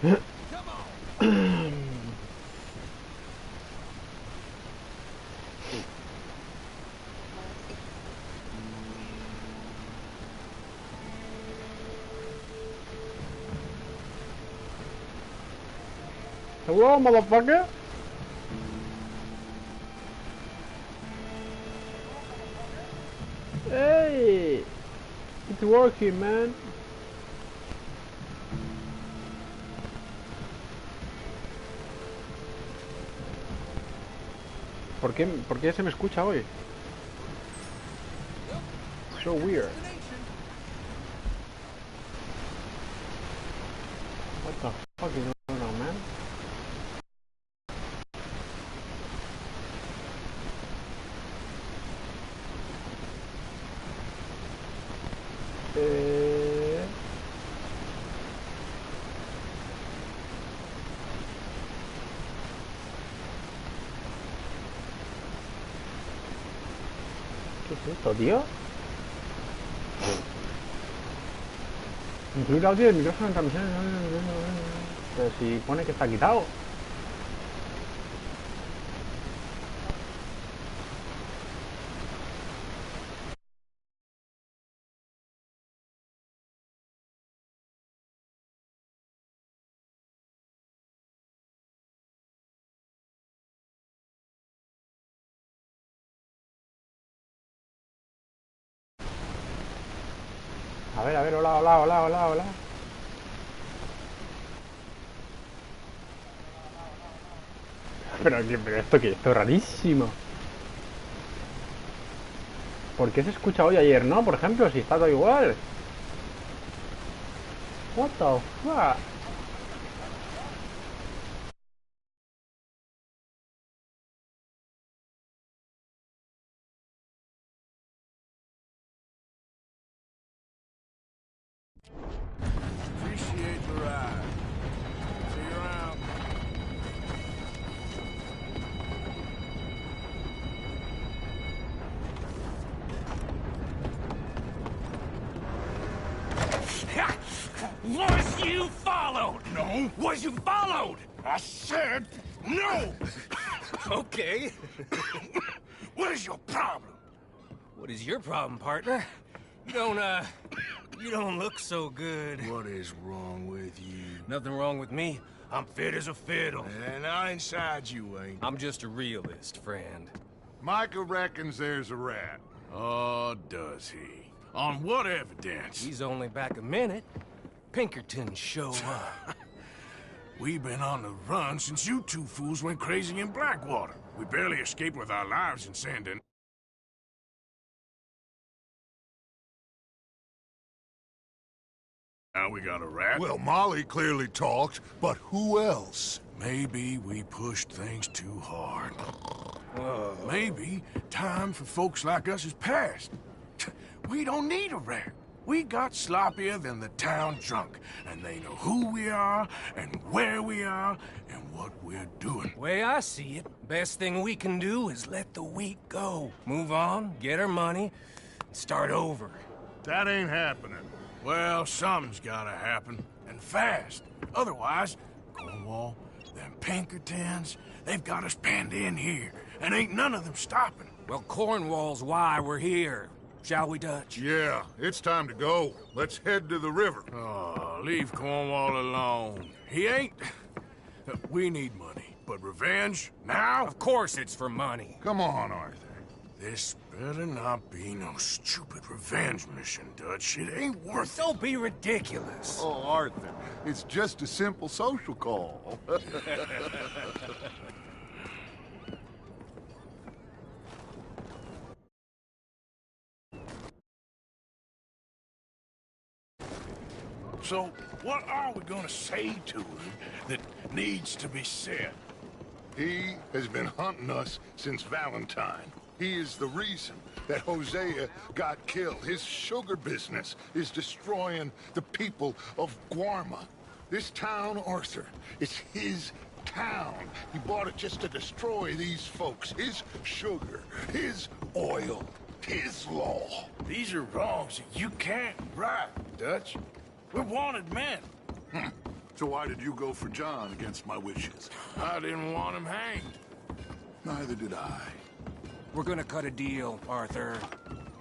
Hello, motherfucker. Hey, it's working, man. ¿Por qué se me escucha hoy? So weird. What the fuck is going on, man? ¿Qué es esto, tío? Incluir audio del micrófono en transmisión. Pero si pone que está quitado. A ver, hola, hola, hola, hola, hola. Pero esto qué, esto es rarísimo. ¿Por qué se escucha hoy ayer, no? Por ejemplo, si está todo igual. What the fuck? Appreciate the ride. See you around. Was you followed? No. Was you followed? I said no. Okay. What is your problem? What is your problem, partner? You don't look so good. What is wrong with you? Nothing wrong with me. I'm fit as a fiddle. And I inside you ain't. I'm just a realist, friend. Micah reckons there's a rat. Oh, does he? On what evidence? He's only back a minute. Pinkerton show up. We've been on the run since you two fools went crazy in Blackwater. We barely escaped with our lives in Sandon. Now we got a rat. Well, Molly clearly talked, but who else? Maybe we pushed things too hard. Maybe time for folks like us is past. We don't need a rat. We got sloppier than the town drunk, and they know who we are, and where we are, and what we're doing. Way I see it, best thing we can do is let the week go. Move on, get our money, start over. That ain't happening. Well, something's gotta happen, and fast. Otherwise, Cornwall, them Pinkertons, they've got us penned in here, and ain't none of them stopping. Well, Cornwall's why we're here. Shall we, Dutch? Yeah, it's time to go. Let's head to the river. Oh, leave Cornwall alone. He ain't... We need money, but revenge, now? Of course it's for money. Come on, Arthur. This better not be no stupid revenge mission, Dutch. It ain't worth it. Don't be ridiculous. Oh, Arthur, it's just a simple social call. So, what are we gonna say to him that needs to be said? He has been hunting us since Valentine. He is the reason that Hosea got killed. His sugar business is destroying the people of Guarma. This town, Arthur, it's his town. He bought it just to destroy these folks. His sugar, his oil, his law. These are wrongs that you can't right, Dutch. We're wanted men. So why did you go for John against my wishes? I didn't want him hanged. Neither did I. We're gonna cut a deal, Arthur.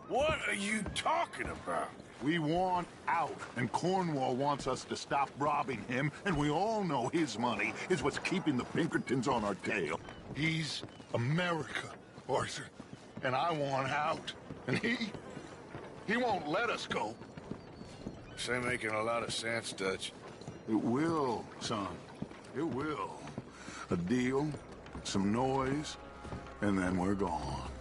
What are you talking about? We want out, and Cornwall wants us to stop robbing him, and we all know his money is what's keeping the Pinkertons on our tail. He's America, Arthur, and I want out. And he won't let us go. This ain't making a lot of sense, Dutch. It will, son. It will. A deal, some noise, and then we're gone.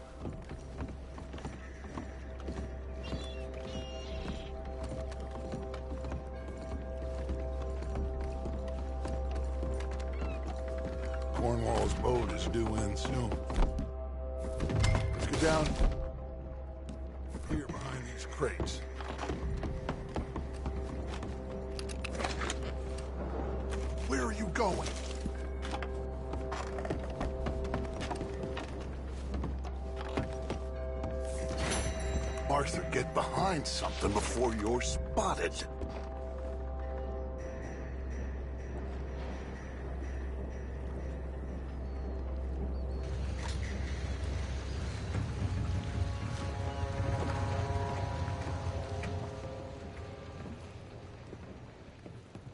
Cornwall's boat is due in soon. Let's get down here behind these crates. Where are you going? Arthur, get behind something before you're spotted.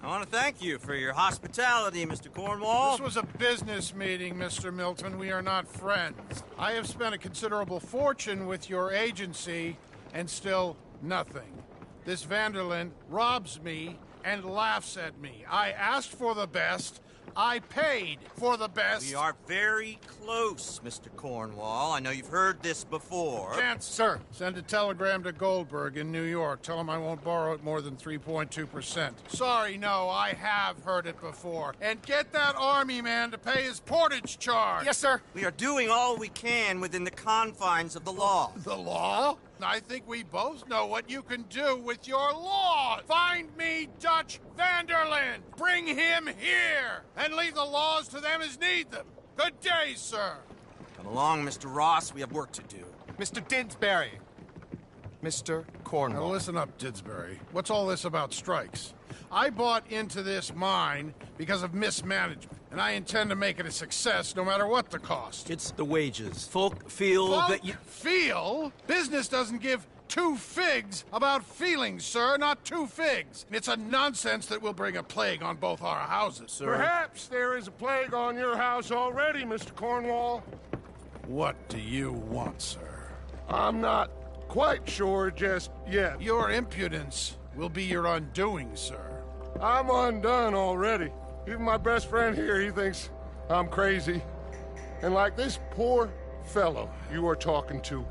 I want to thank you for your hospitality, Mr. Cornwall. This was a business meeting, Mr. Milton. We are not friends. I have spent a considerable fortune with your agency, and still nothing. This Vanderlyn robs me and laughs at me. I asked for the best. I paid for the best. We are very close, Mr. Cornwall. I know you've heard this before. Chance, sir. Send a telegram to Goldberg in New York. Tell him I won't borrow it more than 3.2%. Sorry, no, I have heard it before. And get that army man to pay his portage charge. Yes, sir. We are doing all we can within the confines of the law. The law? I think we both know what you can do with your law. Find me Dutch Vanderlyn. Bring him here. And leave the laws to them as need them. Good day, sir. Come along, Mr. Ross. We have work to do. Mr. Didsbury. Mr. Cornwall. Now listen up, Didsbury. What's all this about strikes? I bought into this mine because of mismanagement, and I intend to make it a success no matter what the cost. It's the wages. Folk feel that you... Feel? Business doesn't give two figs about feelings, sir, not two figs. It's a nonsense that will bring a plague on both our houses, sir. Perhaps there is a plague on your house already, Mr. Cornwall. What do you want, sir? I'm not quite sure just yet. Your impudence will be your undoing, sir. I'm undone already. Even my best friend here, he thinks I'm crazy. And like this poor fellow you are talking to,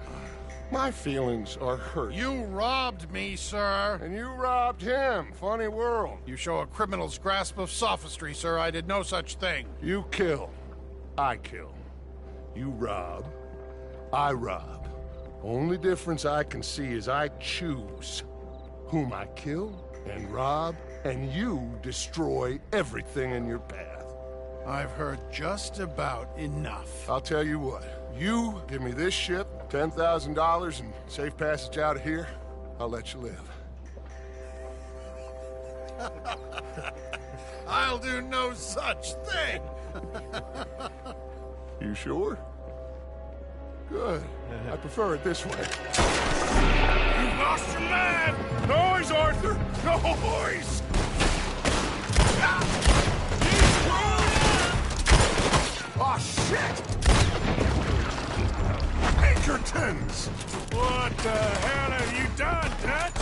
my feelings are hurt. You robbed me, sir. And you robbed him. Funny world. You show a criminal's grasp of sophistry, sir. I did no such thing. You kill. I kill. You rob. I rob. Only difference I can see is I choose whom I kill and rob, and you destroy everything in your path. I've heard just about enough. I'll tell you what. You give me this ship, $10,000, and safe passage out of here, I'll let you live. I'll do no such thing. You sure? Good. I prefer it this way. You've lost your man! Noise, Arthur! Noise! Oh, shit! Pinkertons! What the hell have you done, Dutch?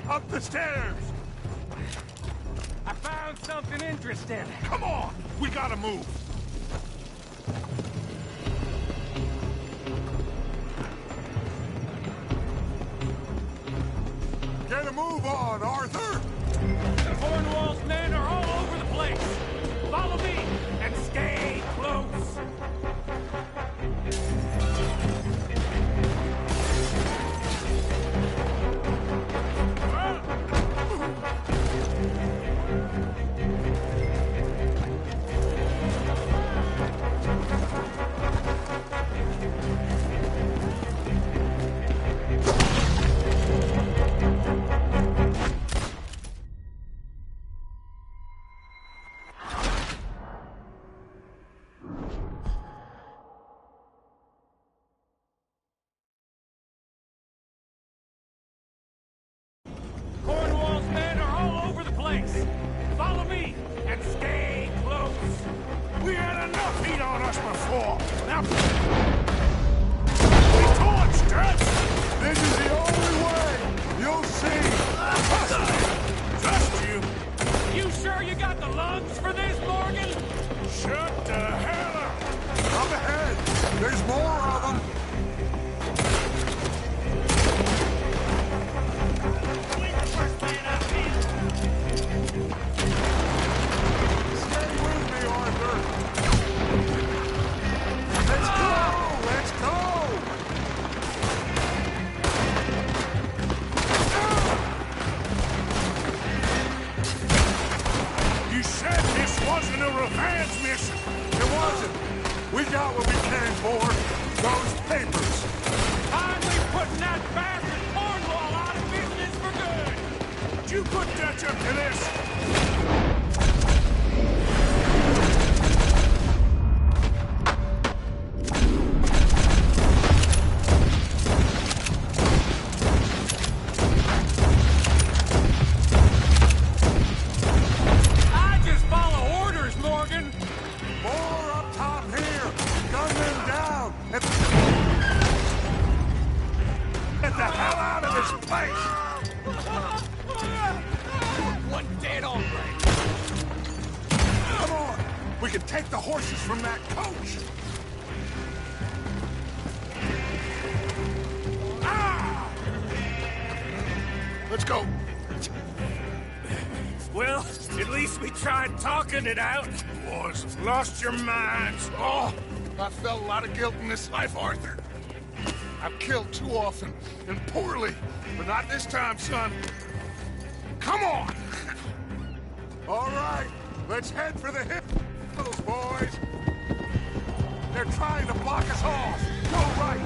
Up the stairs! I found something interesting. Come on! We gotta move! Get a move on, Arthur! Cornwall's men are all over the place. Follow me and stay close. Cornwall's men are all over the place. Follow me and stay close. We had enough heat on us before! Now... We torched us! This is the only way! You'll see! Trust you! You sure you got the lungs for this, Morgan? Shut the hell up! Up ahead! There's more of them! Stay with me, Arthur! Let's go! Let's go! You said this wasn't a revenge mission! It wasn't! We got what we came for! Those papers! Finally putting that bastard Cornwall out of business for good! Did you put Dutch up to this? I just follow orders, Morgan! More up top here! Gun them down! And... Get the hell out of this place! One dead hombre! Come on! We can take the horses from that coach! Ah! Let's go! Well, at least we tried talking it out. Boys have lost your minds. Oh, I felt a lot of guilt in this life, Arthur. I've killed too often and poorly, but not this time, son. Come on! All right, let's head for the hills, boys. They're trying to block us off. Go right.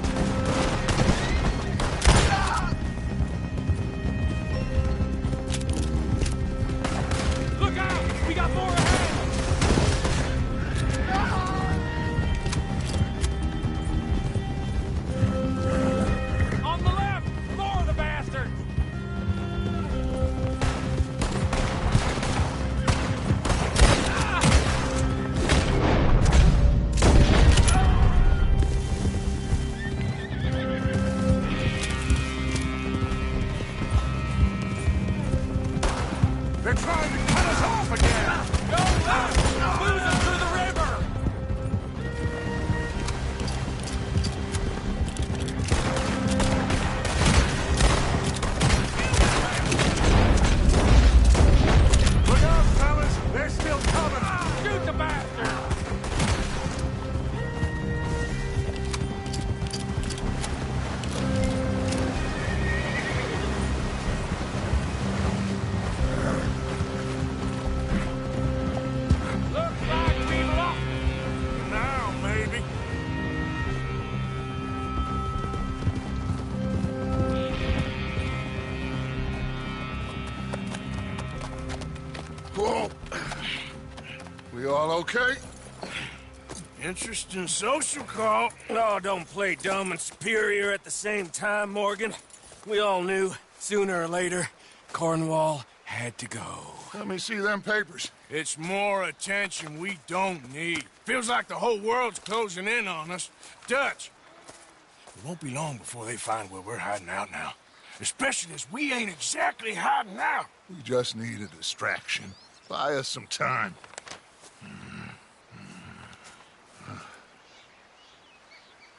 Look out! We got more ahead! On the left! More of the bastards! They're trying to cut us off again. Go left! Lose them through the river! Look out, fellas. They're still coming. Shoot the bastard! Looks like we lost. Now, maybe. Whoa. We all okay? Interesting social call. Oh, don't play dumb and superior at the same time, Morgan. We all knew, sooner or later, Cornwall had to go. Let me see them papers. It's more attention we don't need. Feels like the whole world's closing in on us. Dutch, it won't be long before they find where we're hiding out now. Especially as we ain't exactly hiding out. We just need a distraction. Buy us some time.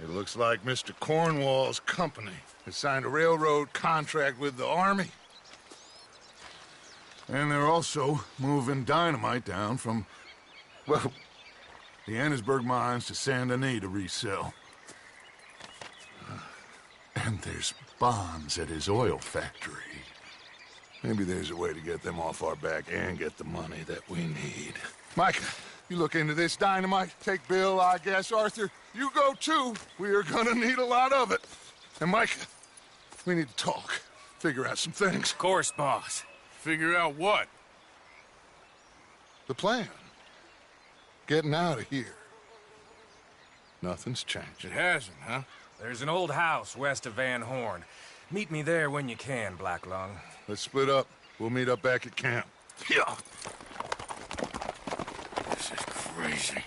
It looks like Mr. Cornwall's company has signed a railroad contract with the Army. And they're also moving dynamite down from, well, the Annesburg mines to Saint Denis to resell. And there's bonds at his oil factory. Maybe there's a way to get them off our back and get the money that we need. Micah, you look into this dynamite. Take Bill, I guess. Arthur, you go too. We are gonna need a lot of it. And Micah, we need to talk. Figure out some things. Of course, boss. Figure out what? The plan. Getting out of here. Nothing's changed. It hasn't, huh? There's an old house west of Van Horn. Meet me there when you can, Black Lung. Let's split up. We'll meet up back at camp. Yeah. This is crazy.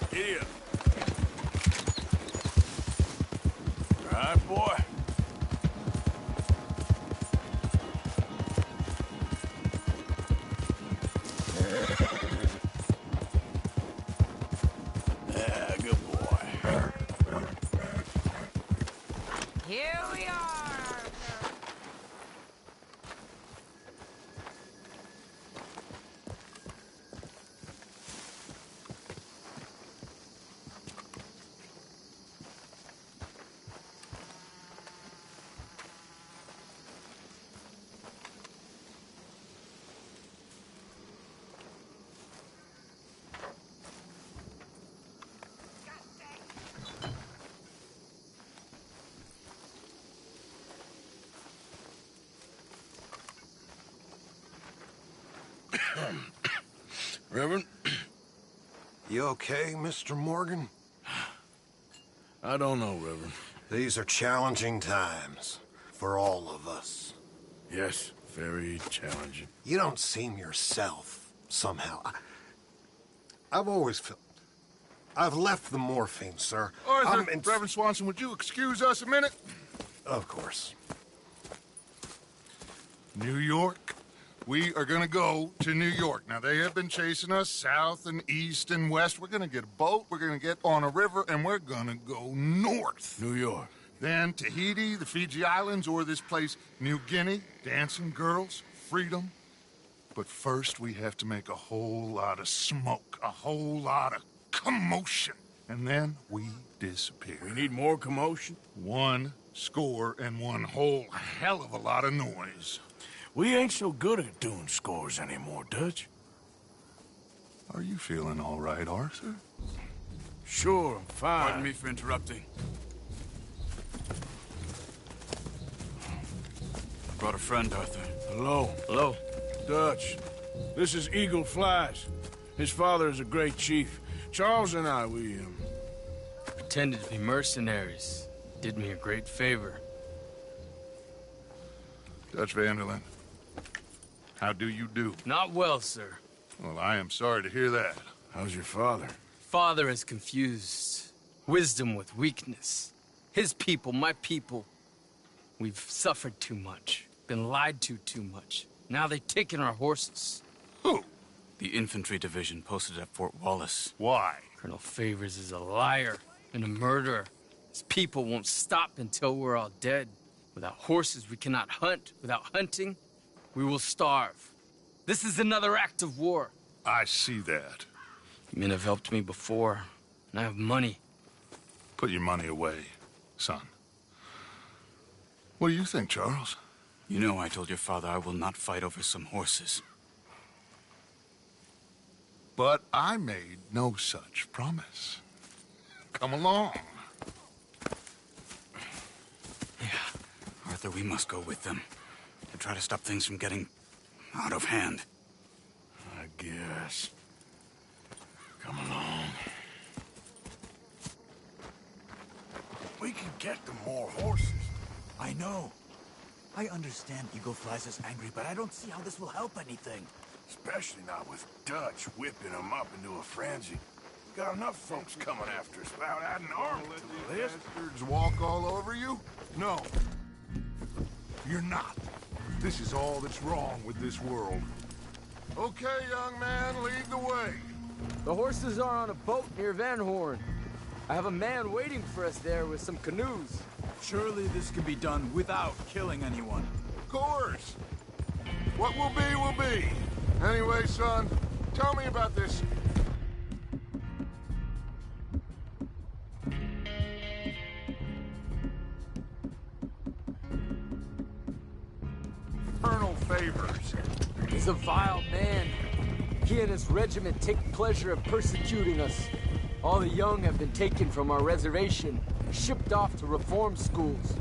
Giddy up. All right, boy. Yeah, good boy. Here we are. Reverend? You okay, Mr. Morgan? I don't know, Reverend. These are challenging times for all of us. Yes, very challenging. You don't seem yourself, somehow. I've always felt... I've left the morphine, sir. Arthur, Reverend Swanson, would you excuse us a minute? Of course. New York. We are gonna go to New York. Now, they have been chasing us south and east and west. We're gonna get a boat, we're gonna get on a river, and we're gonna go north. New York. Then Tahiti, the Fiji Islands, or this place, New Guinea, dancing girls, freedom. But first, we have to make a whole lot of smoke, a whole lot of commotion. And then we disappear. We need more commotion? 1 score and 1 whole hell of a lot of noise. We ain't so good at doing scores anymore, Dutch. Are you feeling all right, Arthur? Sure, I'm fine. Pardon me for interrupting. I brought a friend, Arthur. Hello. Hello. Dutch. This is Eagle Flies. His father is a great chief. Charles and I, we Pretended to be mercenaries. did me a great favor. Dutch Vanderland, how do you do? Not well, sir. Well, I am sorry to hear that. How's your father? Father has confused wisdom with weakness. His people, my people, we've suffered too much, been lied to too much. Now they've taken our horses. Who? The infantry division posted at Fort Wallace. Why? Colonel Favors is a liar and a murderer. His people won't stop until we're all dead. Without horses, we cannot hunt. Without hunting, we will starve. This is another act of war. I see that. Men have helped me before, and I have money. Put your money away, son. What do you think, Charles? You know I told your father I will not fight over some horses. But I made no such promise. Come along. Yeah, Arthur, we must go with them to try to stop things from getting out of hand. I guess. Come along. We can get them more horses. I know. I understand Eagle Fly's is angry, but I don't see how this will help anything. Especially not with Dutch whipping them up into a frenzy. We got enough folks coming after us without adding arms to the list. Bastards walk all over you? No. You're not. This is all that's wrong with this world. Okay, young man, lead the way. The horses are on a boat near Van Horn. I have a man waiting for us there with some canoes. Surely this can be done without killing anyone. Of course. What will be. Anyway, son, tell me about this. Colonel Favors. He's a vile man. He and his regiment take pleasure in persecuting us. All the young have been taken from our reservation, shipped off to reform schools.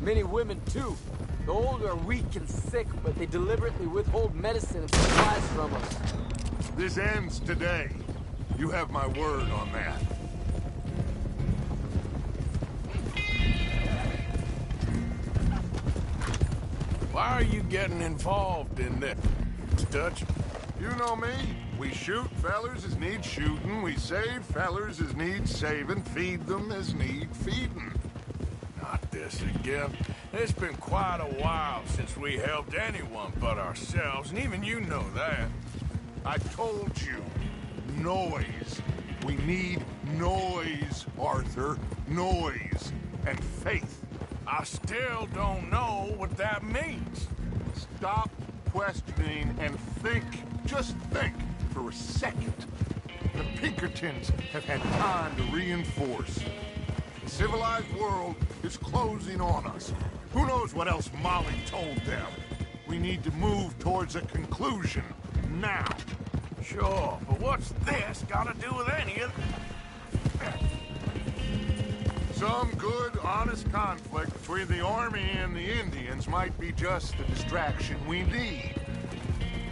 Many women, too. The old are weak and sick, but they deliberately withhold medicine and supplies from us. This ends today. You have my word on that. Why are you getting involved in this, Dutch? You know me. We shoot fellers as need shooting. We save fellers as need saving. Feed them as need feeding. Not this again. It's been quite a while since we helped anyone but ourselves, and even you know that. I told you. Noise. We need noise, Arthur. Noise. And faith. I still don't know what that means. Stop questioning and think. Just think for a second. The Pinkertons have had time to reinforce. The civilized world is closing on us. Who knows what else Molly told them? We need to move towards a conclusion now. Sure, but what's this got to do with any of... Some good, honest conflict between the Army and the Indians might be just the distraction we need.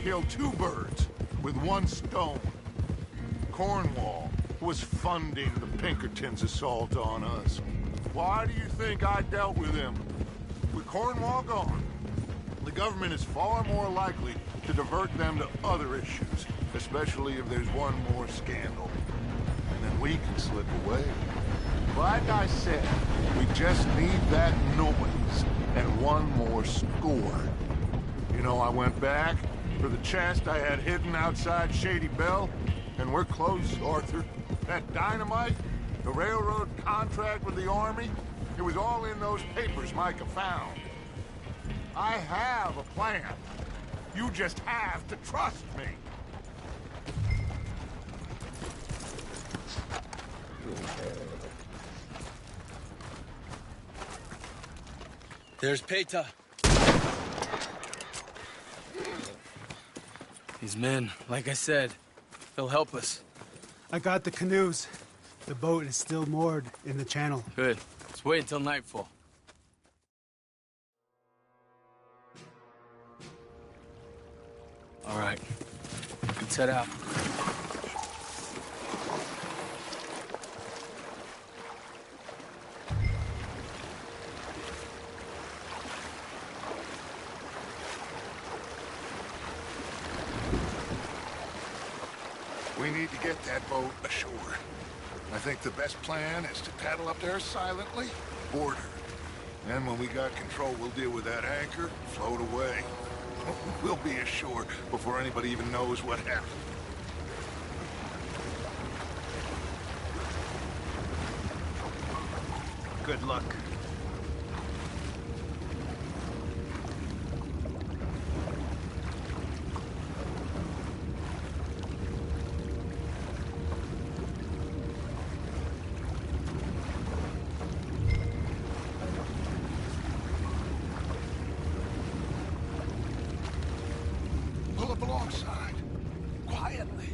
Kill two birds with one stone. Cornwall was funding the Pinkertons' assault on us. Why do you think I dealt with him? With Cornwall gone, the government is far more likely to divert them to other issues, especially if there's one more scandal. And then we can slip away. Like I said, we just need that noise and one more score. You know, I went back for the chest I had hidden outside Shady Bell, and we're close, Arthur. That dynamite, the railroad contract with the Army, it was all in those papers Micah found. I have a plan. You just have to trust me. There's Peta. These men, like I said, they'll help us. I got the canoes. The boat is still moored in the channel. Good. Let's wait until nightfall. All right. We can set out. need to get that boat ashore. I think the best plan is to paddle up there silently, board her. Then when we got control, we'll deal with that anchor, float away. We'll be ashore before anybody even knows what happened. Good luck. Pull up alongside, quietly.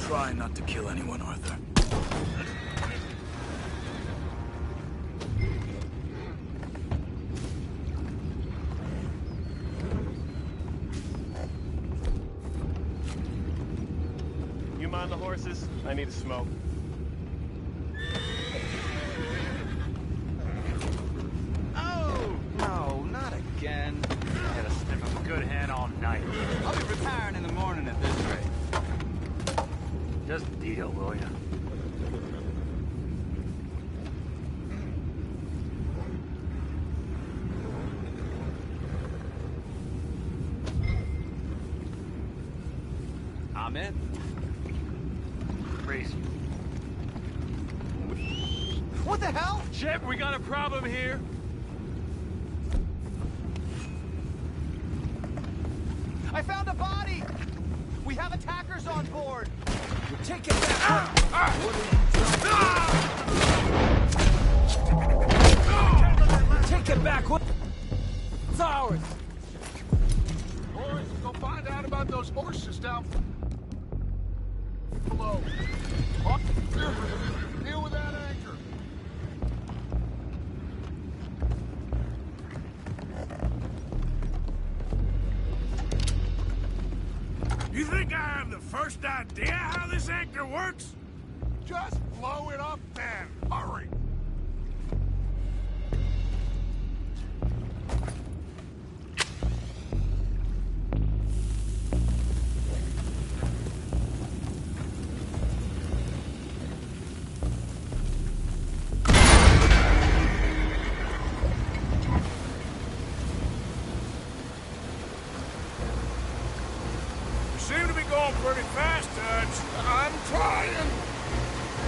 Try not to kill anyone, Arthur. You mind the horses? I need a smoke. Oh, no, not again. I had a sniff of a good hand all night. I'll be retiring in the morning at this rate. Just deal, will ya? I'm in. Crazy. What the hell? Shep, we got a problem here. I found a body! We have attackers on board! Take it back! Take it back! It's ours! Boys, go find out about those horses down below. Deal with that anchor. You think I have the first idea how this anchor works? Just blow it up then. Hurry. Seem to be going pretty fast, Dutch. I'm trying.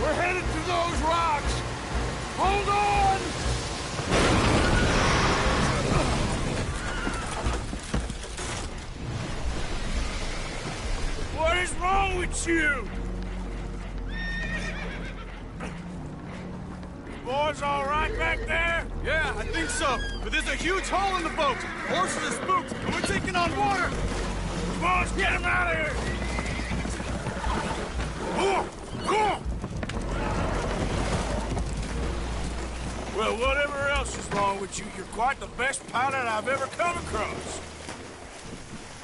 We're headed to those rocks. Hold on! What is wrong with you? Boys all right back there? Yeah, I think so. But there's a huge hole in the boat. Horses are spooked, and we're taking on water. Come on, let's get him out of here! Come! Well, whatever else is wrong with you, you're quite the best pilot I've ever come across.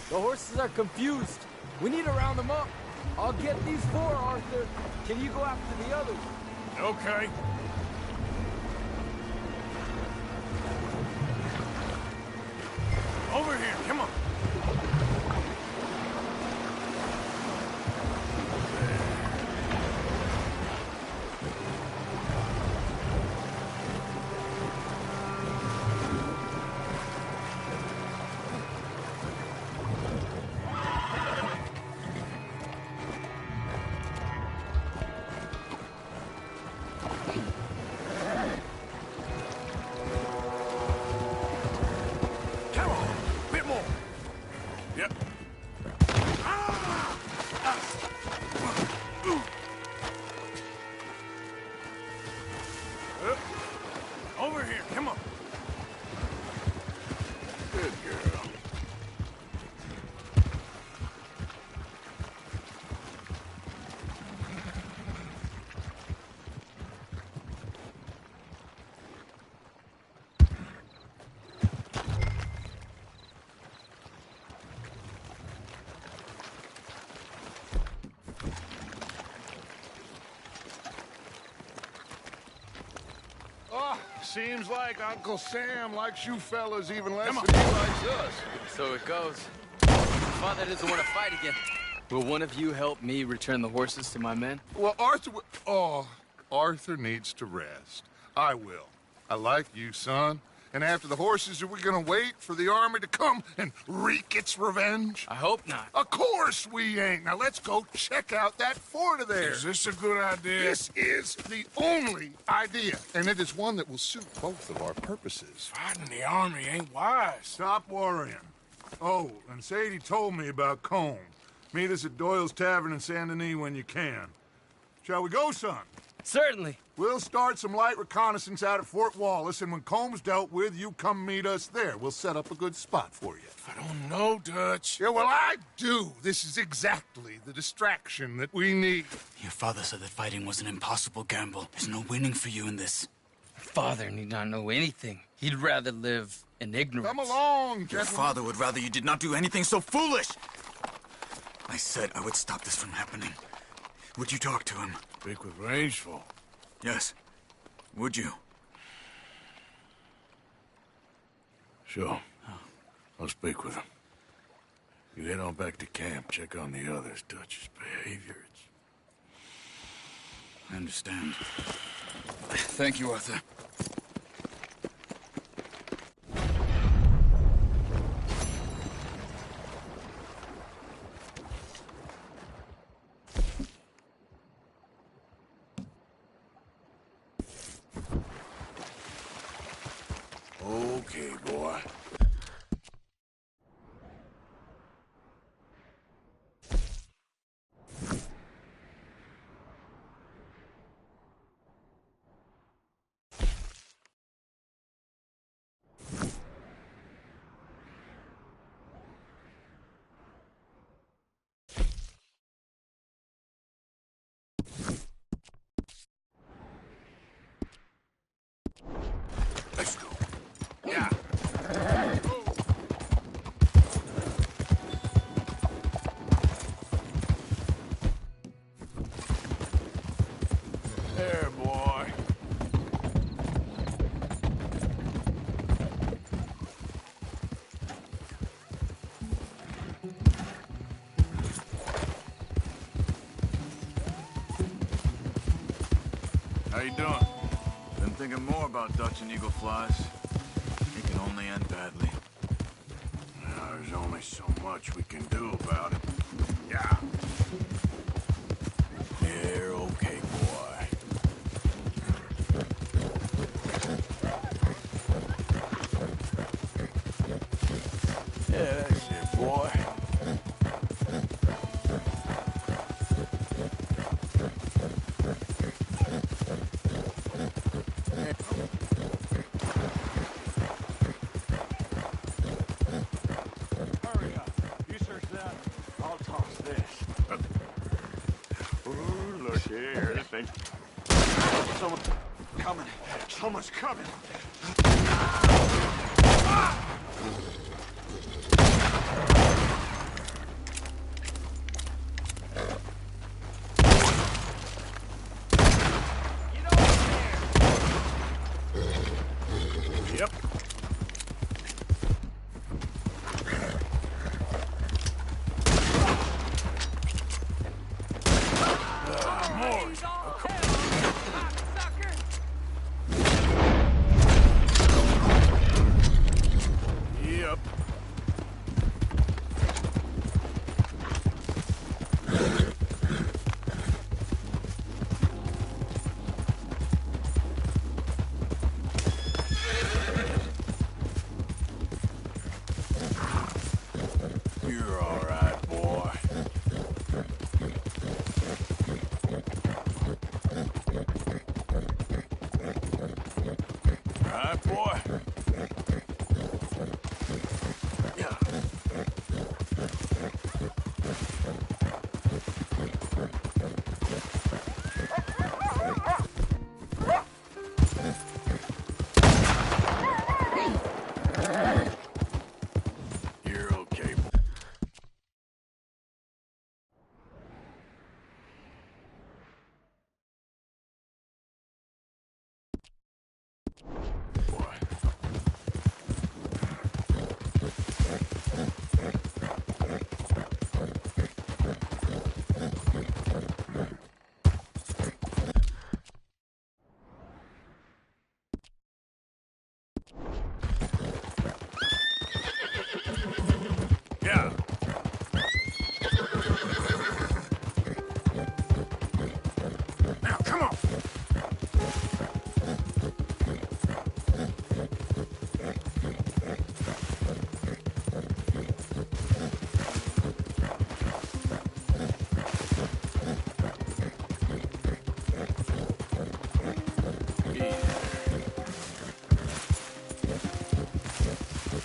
The horses are confused. We need to round them up. I'll get these four, Arthur. Can you go after the others? Okay. Over here, come on. seems like Uncle Sam likes you fellas even less than he likes us. So it goes. Father doesn't want to fight again. Will one of you help me return the horses to my men? Well, Arthur needs to rest. I will. I like you, son. And after the horses, are we gonna wait for the army to come and wreak its revenge? I hope not. Of course we ain't. Now let's go check out that fort of theirs. Is this a good idea? This is the only idea, and it is one that will suit both of our purposes. Fighting the army ain't wise. Stop worrying. Oh, and Sadie told me about Combs. Meet us at Doyle's Tavern in Saint Denis when you can. Shall we go, son? Certainly. We'll start some light reconnaissance out at Fort Wallace, and when Combs dealt with, you come meet us there. We'll set up a good spot for you. I don't know, Dutch. Yeah, well, I do. This is exactly the distraction that we need. Your father said that fighting was an impossible gamble. There's no winning for you in this. Father need not know anything. He'd rather live in ignorance. Come along, Your gentlemen. father would rather you did not do anything so foolish. I said I would stop this from happening. Would you talk to him? Speak with Rangeful. Yes. Would you? Sure. I'll speak with him. You head on back to camp, check on the others. Dutch's behavior, I understand. Thank you, Arthur. Okay, boy. Let's go. Yeah. There, boy. How you doing? Been thinking more about Dutch and Eagle flies. It can only end badly. There's only so much we can do about it. Yeah. You're okay, boy. Yeah, that's it, boy. Hurry up. You search that. I'll toss this. Ooh, look here. This thing. Someone coming. Someone's coming. Yep. Yep. You're all right, boy. All right, boy.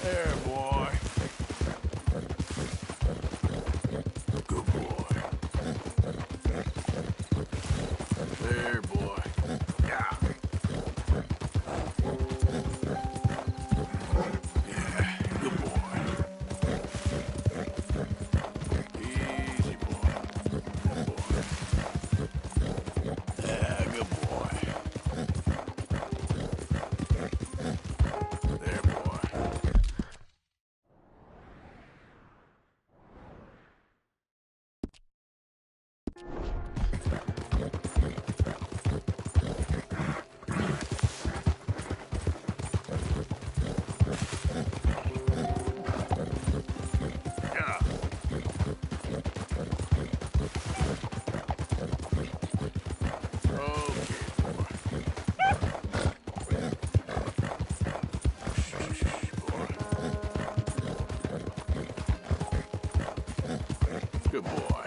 There, boy. Good boy. There, boy. Yeah. Yeah, good boy. Easy, boy. Good boy. Yeah, good boy. There, boy. Yeah. Good boy.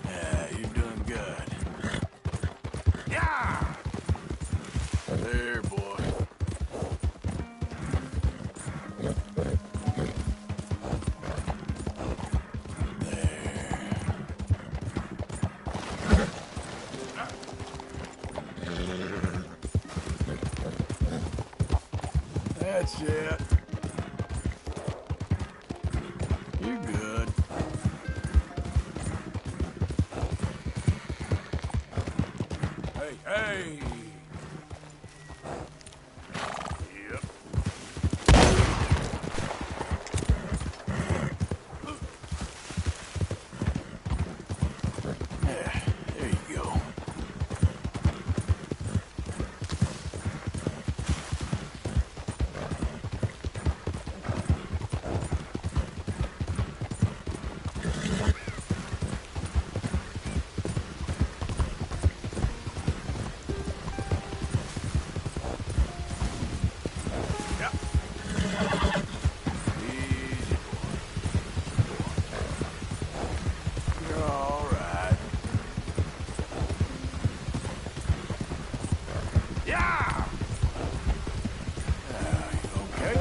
Yeah, you're doing good. Yeah! There, boy. That's it. You're good. Hey, hey! Yep. Yeah, there you go. You're all right. Yeah! You okay?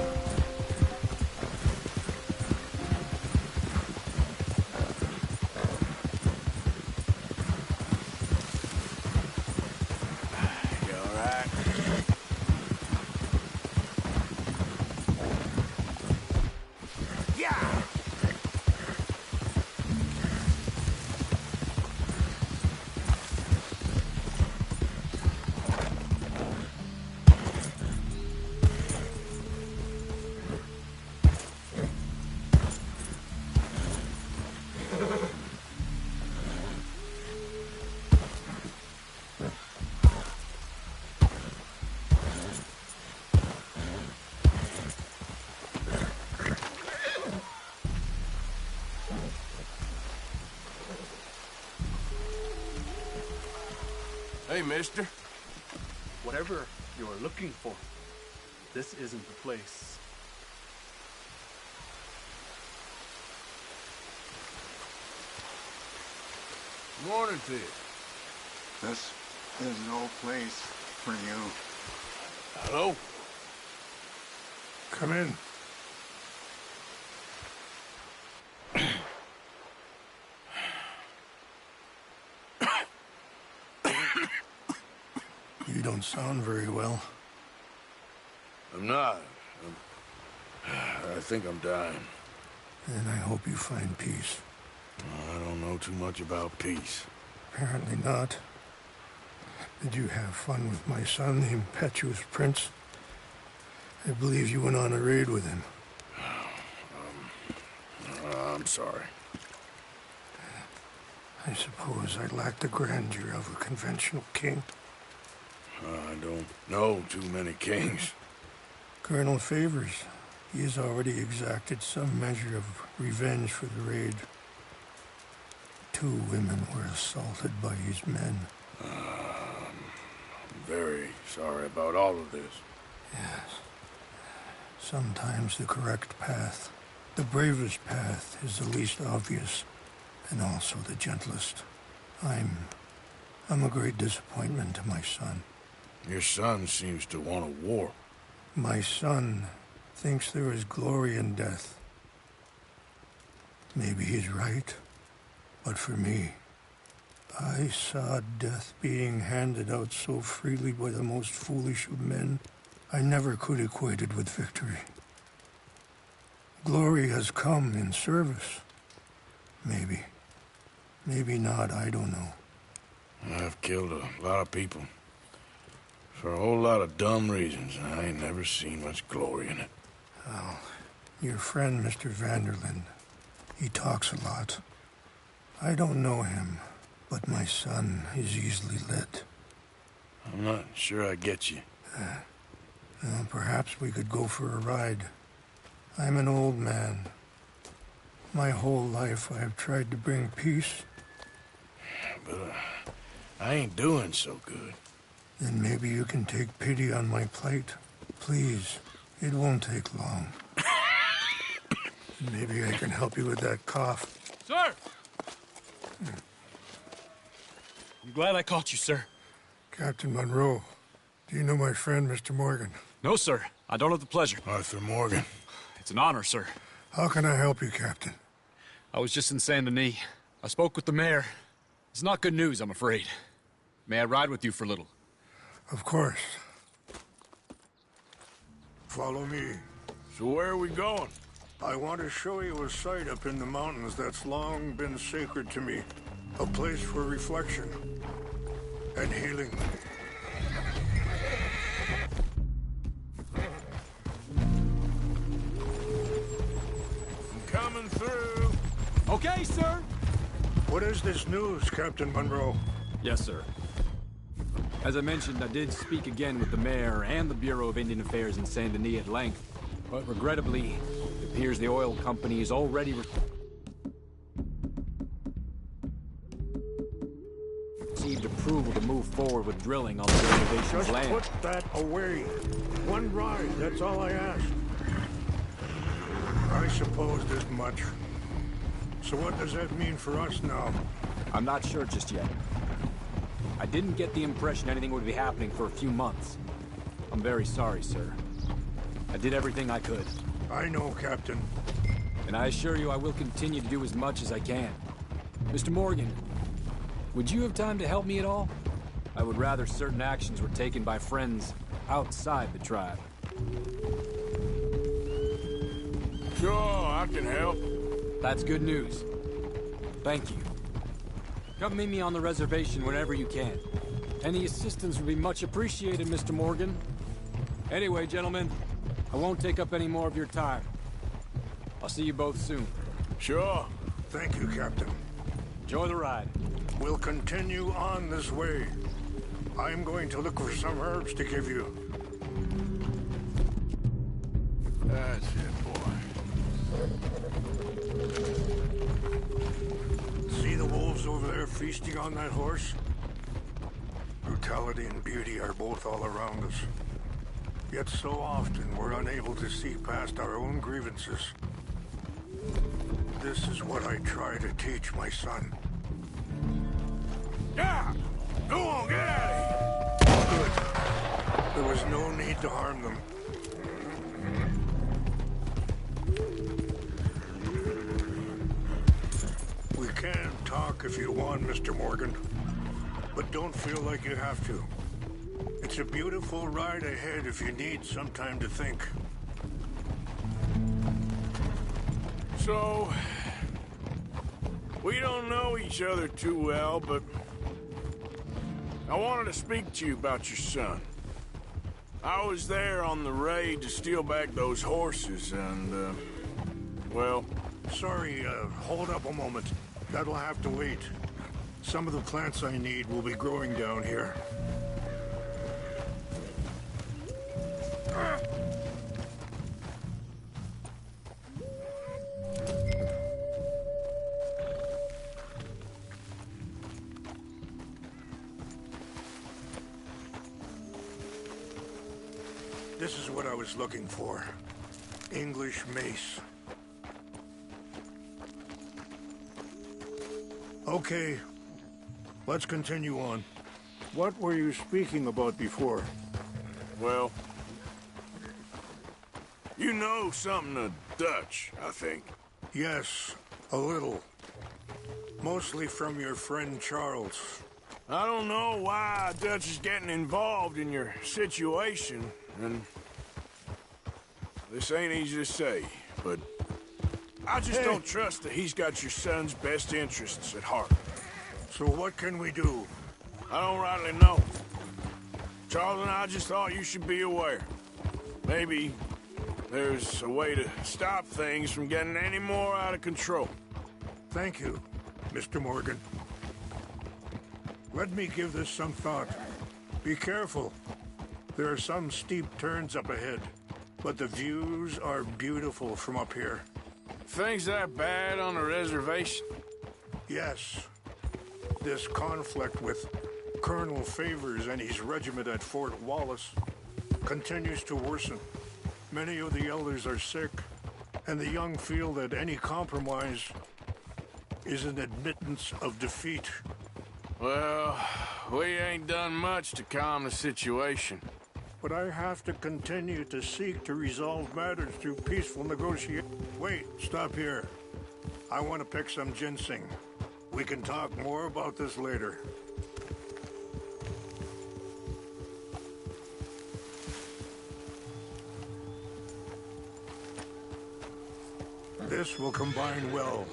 You all right? Yeah! Hey, mister. Whatever you're looking for, this isn't the place. Morning to you. This is no place for you. Hello? Come in. You don't sound very well. I'm not. I think I'm dying. And I hope you find peace. I don't know too much about peace. Apparently not. Did you have fun with my son, the impetuous prince? I believe you went on a raid with him. I'm sorry. I suppose I lack the grandeur of a conventional king. I don't know too many kings. Colonel Favors, he has already exacted some measure of revenge for the raid. 2 women were assaulted by his men. I'm very sorry about all of this. Yes. Sometimes the correct path, the bravest path, is the least obvious, and also the gentlest. I'm I'm a great disappointment to my son. Your son seems to want a war. My son thinks there is glory in death. Maybe he's right, but for me, I saw death being handed out so freely by the most foolish of men, I never could equate it with victory. Glory has come in service. Maybe. Maybe not, I don't know. I've killed a lot of people. For a whole lot of dumb reasons, and I ain't never seen much glory in it. Oh, your friend, Mr. Vanderlyn, he talks a lot. I don't know him, but my son is easily led. I'm not sure I get you. Well, perhaps we could go for a ride. I'm an old man. My whole life I have tried to bring peace. But I ain't doing so good. Then maybe you can take pity on my plight. Please, it won't take long. Maybe I can help you with that cough. Sir! I'm glad I caught you, sir. Captain Monroe, do you know my friend, Mr. Morgan? No, sir. I don't have the pleasure. Arthur Morgan. It's an honor, sir. How can I help you, Captain? I was just in Saint Denis. I spoke with the mayor. It's not good news, I'm afraid. May I ride with you for a little? Of course. Follow me. So where are we going? I want to show you a site up in the mountains that's long been sacred to me. A place for reflection and healing. I'm coming through. Okay, sir. What is this news, Captain Monroe? Yes, sir. As I mentioned, I did speak again with the mayor and the Bureau of Indian Affairs in Saint Denis at length. But regrettably, it appears the oil company is already received approval to move forward with drilling on the reservation's Just land. put that away. One ride, that's all I ask. I supposed as much. So what does that mean for us now? I'm not sure just yet. I didn't get the impression anything would be happening for a few months. I'm very sorry, sir. I did everything I could. I know, Captain. And I assure you I will continue to do as much as I can. Mr. Morgan, would you have time to help me at all? I would rather certain actions were taken by friends outside the tribe. Sure, I can help. That's good news. Thank you. Come meet me on the reservation whenever you can. Any assistance would be much appreciated, Mr. Morgan. Anyway, gentlemen, I won't take up any more of your time. I'll see you both soon. Sure. Thank you, Captain. Enjoy the ride. We'll continue on this way. I'm going to look for some herbs to give you. That's it, boy. See the wolves over there feasting on that horse? Brutality and beauty are both all around us. Yet so often we're unable to see past our own grievances. This is what I try to teach my son. Yeah! Go on, get out of here! Good. There was no need to harm them. We can talk if you want, Mr. Morgan. But don't feel like you have to. It's a beautiful ride ahead if you need some time to think. So, we don't know each other too well, but I wanted to speak to you about your son. I was there on the raid to steal back those horses, and, well... Sorry, hold up a moment. That'll have to wait. Some of the plants I need will be growing down here. This is what I was looking for. English mace. Okay, let's continue on. What were you speaking about before? Well, you know something of Dutch, I think. Yes, a little. Mostly from your friend Charles. I don't know why Dutch is getting involved in your situation, and this ain't easy to say, but I just don't trust that he's got your son's best interests at heart. So what can we do? I don't rightly know. Charles and I just thought you should be aware. Maybe there's a way to stop things from getting any more out of control. Thank you, Mr. Morgan. Let me give this some thought. Be careful. There are some steep turns up ahead, but the views are beautiful from up here. Things that bad on the reservation? Yes. This conflict with Colonel Favors and his regiment at Fort Wallace continues to worsen. Many of the elders are sick, and the young feel that any compromise is an admittance of defeat. Well, we ain't done much to calm the situation. But I have to continue to seek to resolve matters through peaceful negotiation. Wait, stop here. I want to pick some ginseng. We can talk more about this later. This will combine well.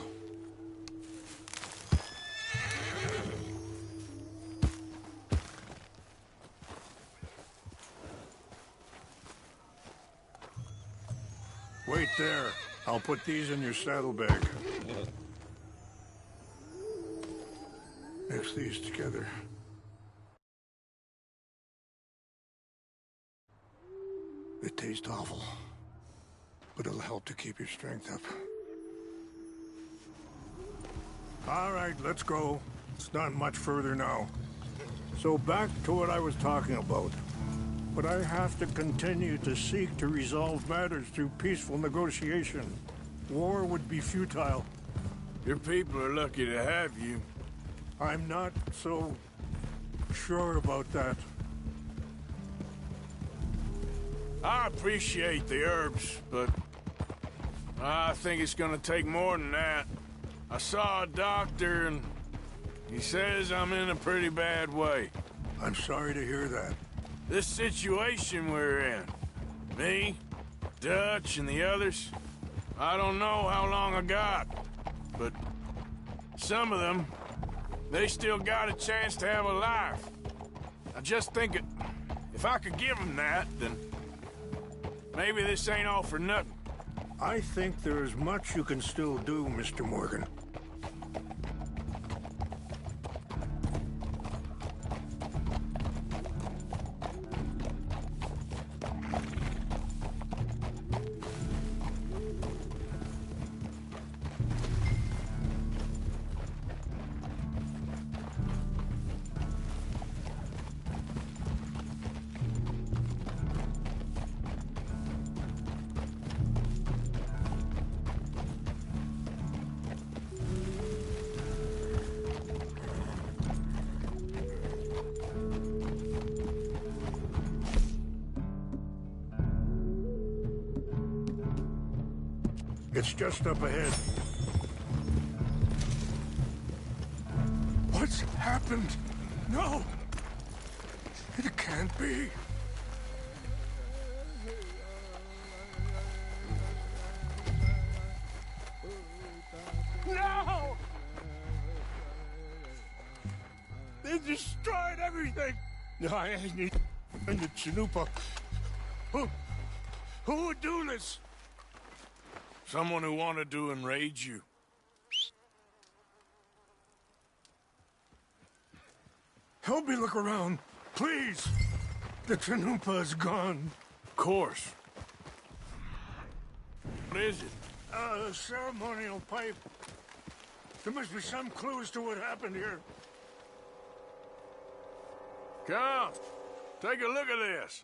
Wait there. I'll put these in your saddlebag. Mix these together. It tastes awful, but it'll help to keep your strength up. All right, let's go. It's not much further now. So back to what I was talking about. But I have to continue to seek to resolve matters through peaceful negotiation. War would be futile. Your people are lucky to have you. I'm not so sure about that. I appreciate the herbs, but I think it's gonna take more than that. I saw a doctor and he says I'm in a pretty bad way. I'm sorry to hear that. This situation we're in, me, Dutch, and the others, I don't know how long I got, but some of them, they still got a chance to have a life. I just think if I could give them that, then maybe this ain't all for nothing. I think there is much you can still do, Mr. Morgan. It's just up ahead. What's happened? No! It can't be. No! They destroyed everything! No, I need the Chanupa. Who would do this? Someone who wanted to enrage you. Help me look around, please. The Chanupa is gone. Of course. What is it? A ceremonial pipe. There must be some clues to what happened here. Come, take a look at this.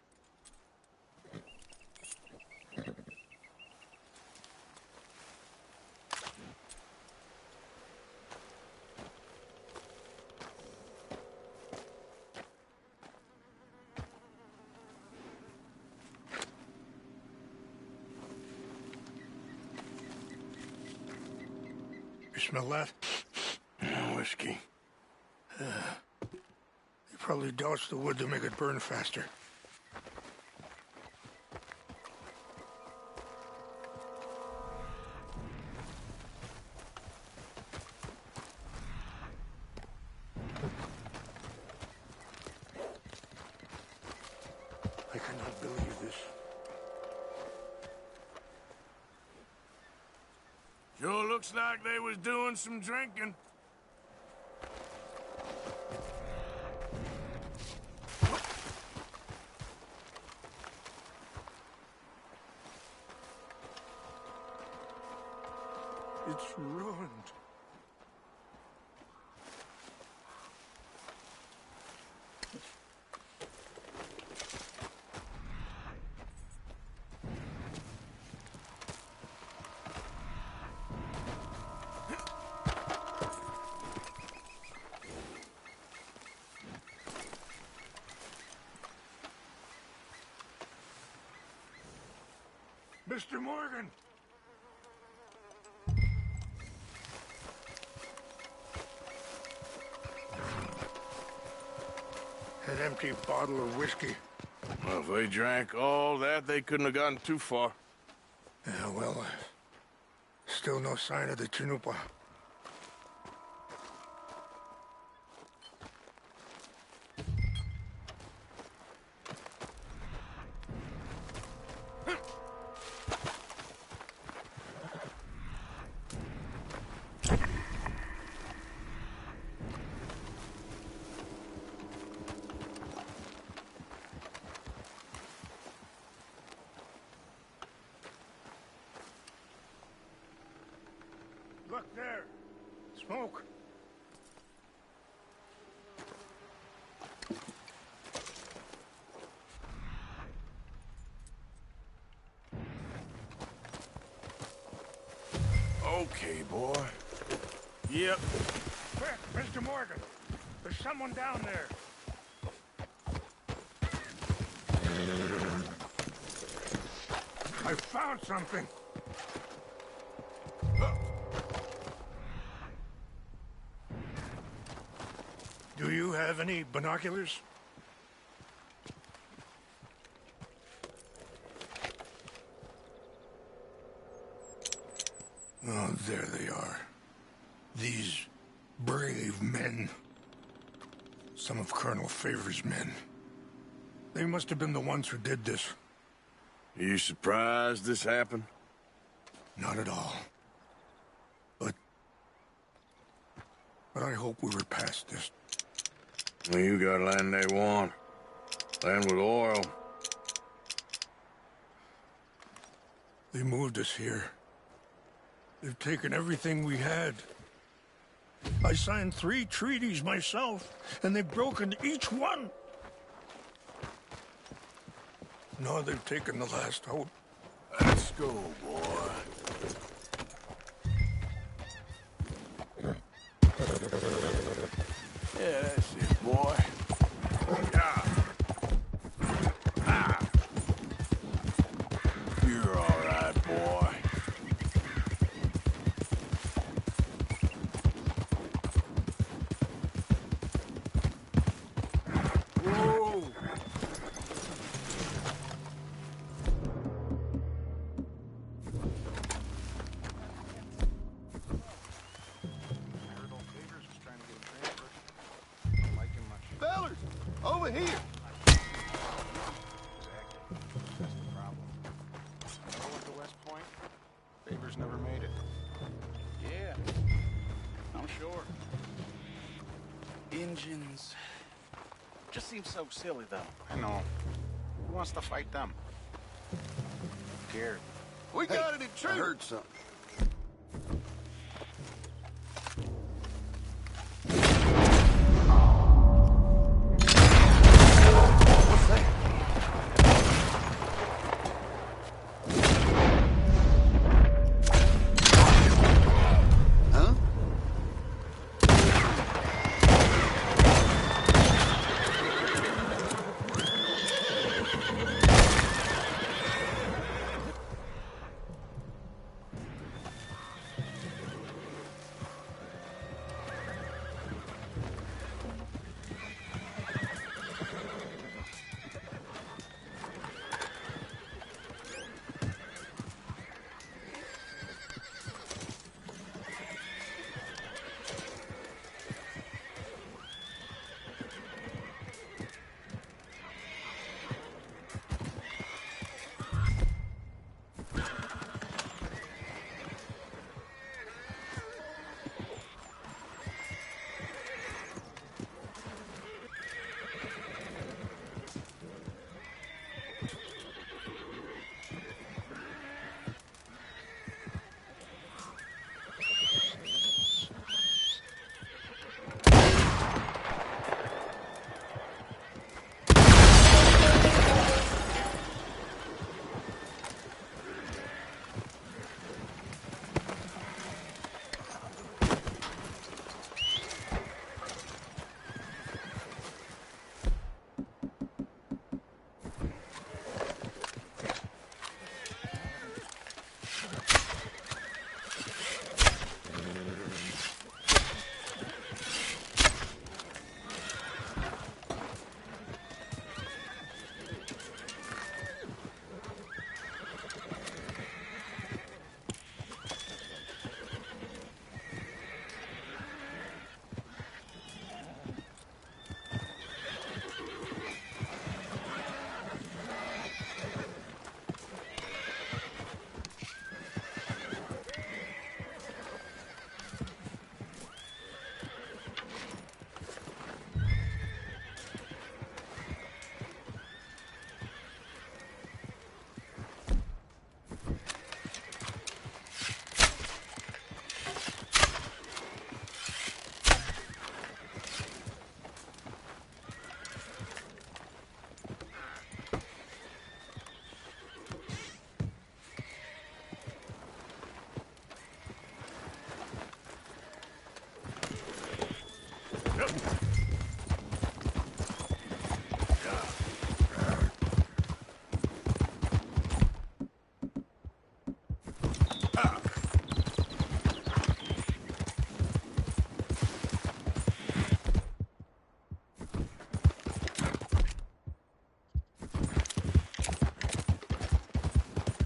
You smell that? Whiskey. They probably doused the wood to make it burn faster. I cannot believe this. Sure looks like they was doing some drinking. It's ruined. Mr. Morgan! An empty bottle of whiskey. Well, if they drank all that, they couldn't have gotten too far. Yeah, well, still no sign of the Chanupa. Look there. Smoke. Okay, boy. Yep. Quick, Mr. Morgan. There's someone down there. I found something. Do you have any binoculars? Oh, there they are. These brave men. Some of Colonel Favor's men. They must have been the ones who did this. Are you surprised this happened? Not at all. But I hope we were past this. Well, you got land they want. Land with oil. They moved us here. They've taken everything we had. I signed 3 treaties myself, and they've broken each one. Now they've taken the last hope. Let's go, boy. Yeah, that's it, boy. Yeah. Ah. You're all right, boy. Whoa! Fellers, over here. That's the problem. Go with the West Point. Favors never made it. Yeah, I'm sure. Engines. Just seems so silly, though. I know. Who wants to fight them? Who cares? We got an intruder. I heard something.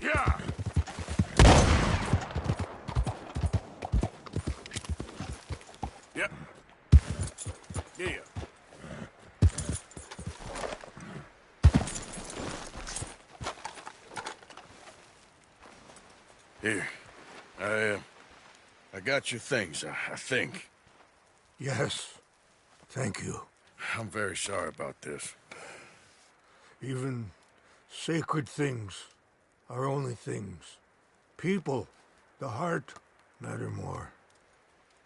Yeah. Yep. Yeah. Here. I got your things, I think. Yes. Thank you. I'm very sorry about this. Even sacred things are only things. People, the heart, matter more.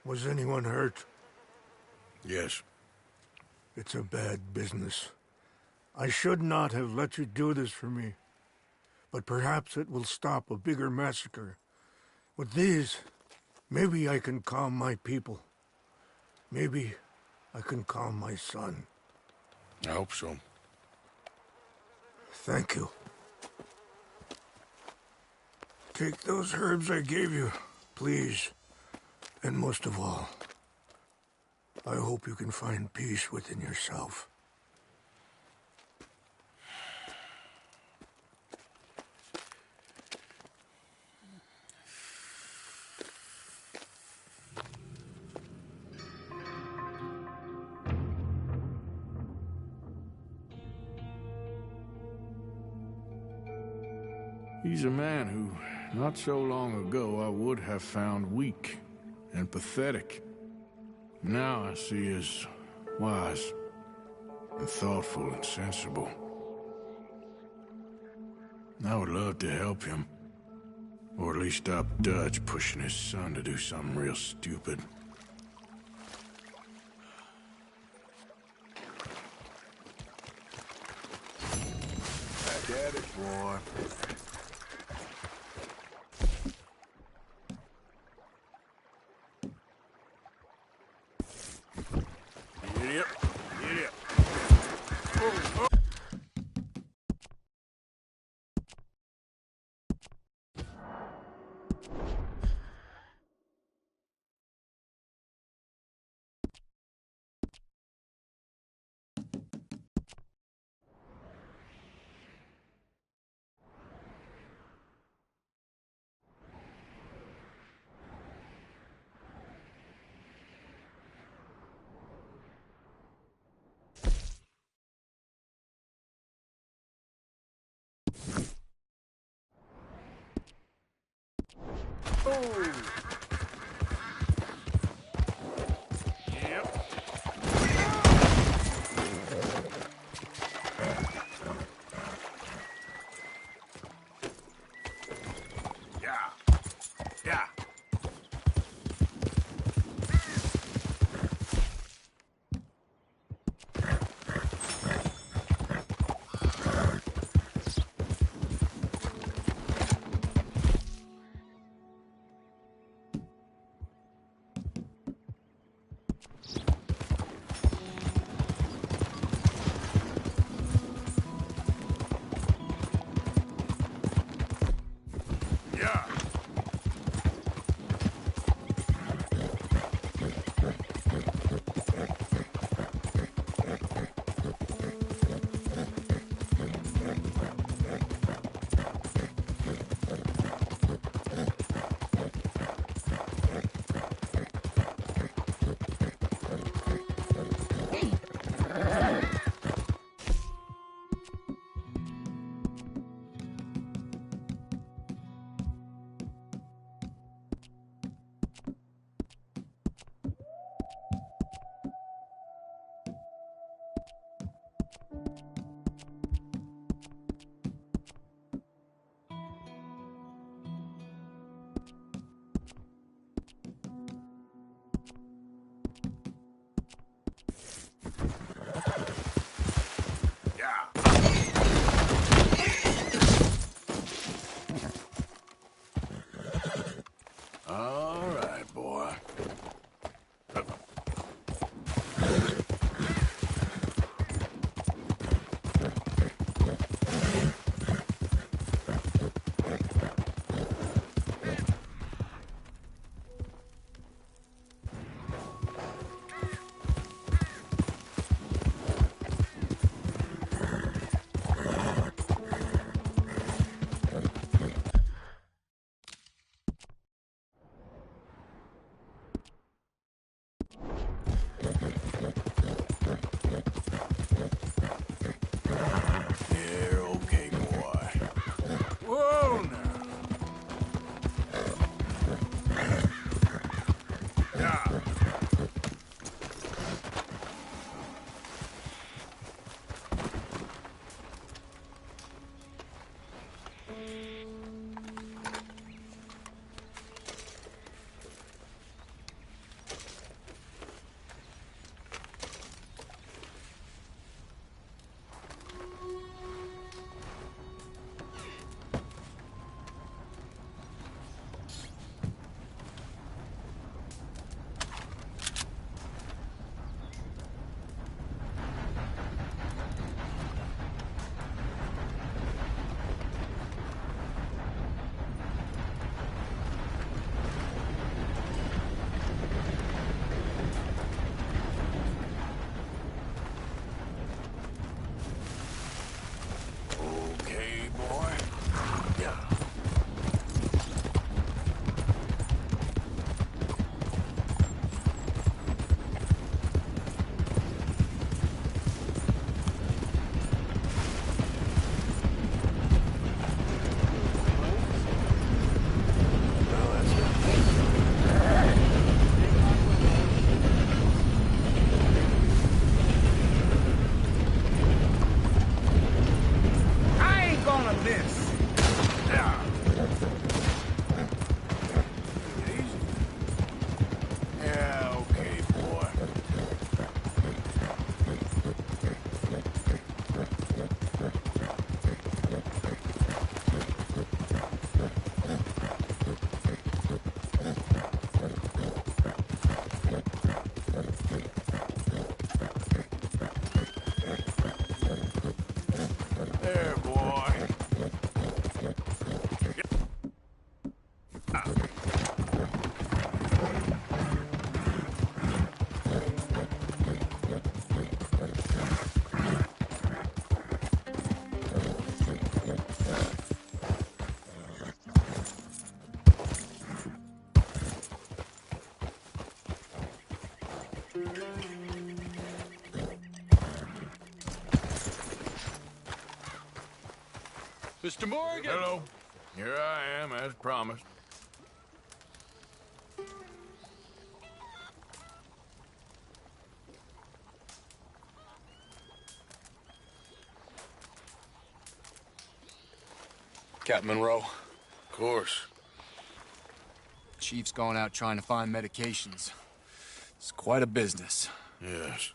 Was anyone hurt? Yes. It's a bad business. I should not have let you do this for me. But perhaps it will stop a bigger massacre. With these, maybe I can calm my people. Maybe I can calm my son. I hope so. Thank you. Take those herbs I gave you, please. And most of all, I hope you can find peace within yourself. He's a man who, not so long ago, I would have found weak and pathetic. Now I see as wise and thoughtful and sensible. I would love to help him. Or at least stop Dutch pushing his son to do something real stupid. Back at it, boy. Giddy up, giddy up. Oh, oh. Yeah. Mr. Morgan! Hello. Here I am, as promised. Captain Monroe. Of course. Chief's going out trying to find medications. It's quite a business. Yes.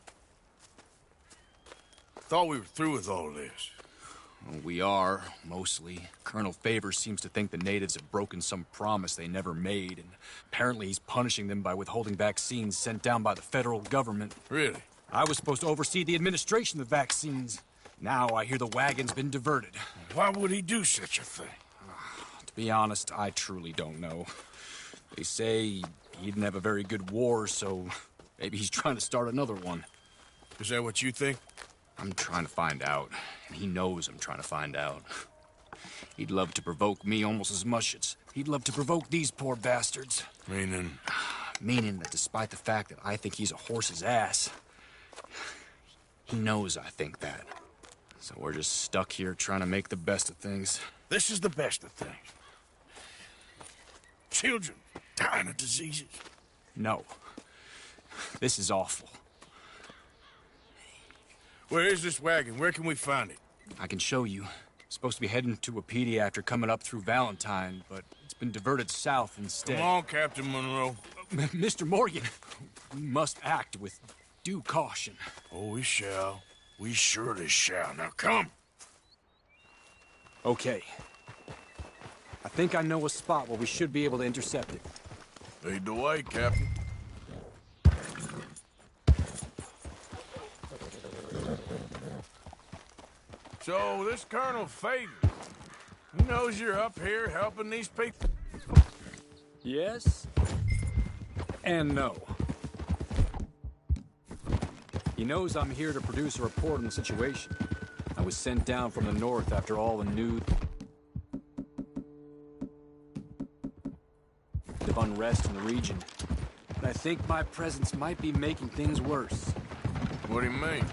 Thought we were through with all this. Well, we are, mostly. Colonel Favors seems to think the natives have broken some promise they never made, and apparently he's punishing them by withholding vaccines sent down by the federal government. Really? I was supposed to oversee the administration of the vaccines. Now I hear the wagon's been diverted. Why would he do such a thing? To be honest, I truly don't know. They say he didn't have a very good war, so maybe he's trying to start another one. Is that what you think? I'm trying to find out, and he knows I'm trying to find out. He'd love to provoke me almost as much as he'd love to provoke these poor bastards. Meaning? Meaning that despite the fact that I think he's a horse's ass, he knows I think that. So we're just stuck here trying to make the best of things. This is the best of things. Children dying of diseases. No. This is awful. Where is this wagon? Where can we find it? I can show you. Supposed to be heading to a PD after coming up through Valentine, but it's been diverted south instead. Come on, Captain Monroe. Mr. Morgan, we must act with due caution. Oh, we shall. We surely shall. Now, come. Okay. I think I know a spot where we should be able to intercept it. Lead the way, Captain. So, this Colonel Favors, he knows you're up here helping these people? Yes. And no. He knows I'm here to produce a report on the situation. I was sent down from the north after all the news of unrest in the region. But I think my presence might be making things worse. What do you mean?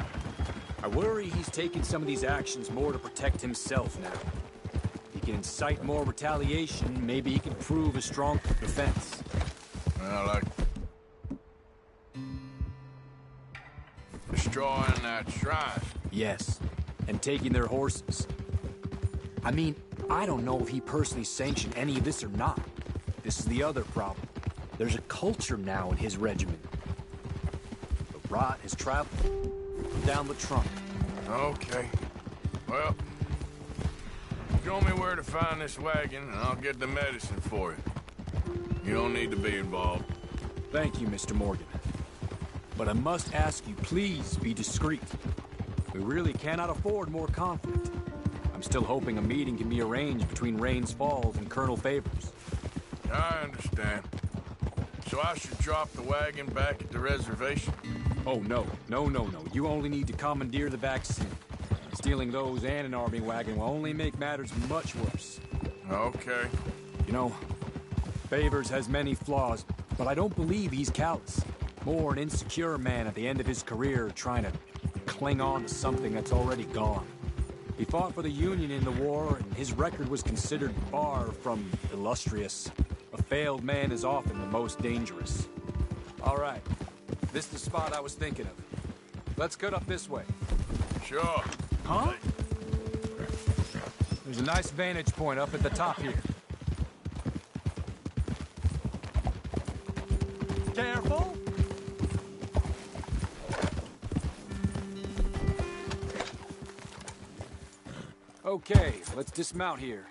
I worry he's taking some of these actions more to protect himself now. If he can incite more retaliation, maybe he can prove a strong defense. Well, like destroying that shrine. Yes, and taking their horses. I mean, I don't know if he personally sanctioned any of this or not. This is the other problem. There's a culture now in his regiment. The rot has traveled down the trunk. Okay. Well, show me where to find this wagon, and I'll get the medicine for you. You don't need to be involved. Thank you, Mr. Morgan. But I must ask you, please be discreet. We really cannot afford more conflict. I'm still hoping a meeting can be arranged between Rains Falls and Colonel Favors. I understand. So I should drop the wagon back at the reservation? Oh, no. No. You only need to commandeer the vaccine. Stealing those and an army wagon will only make matters much worse. Okay. You know, Favors has many flaws, but I don't believe he's callous. More an insecure man at the end of his career trying to cling on to something that's already gone. He fought for the Union in the war, and his record was considered far from illustrious. A failed man is often the most dangerous. All right. This is the spot I was thinking of. Let's cut up this way. Sure. Huh? There's a nice vantage point up at the top here. Careful! Okay, let's dismount here.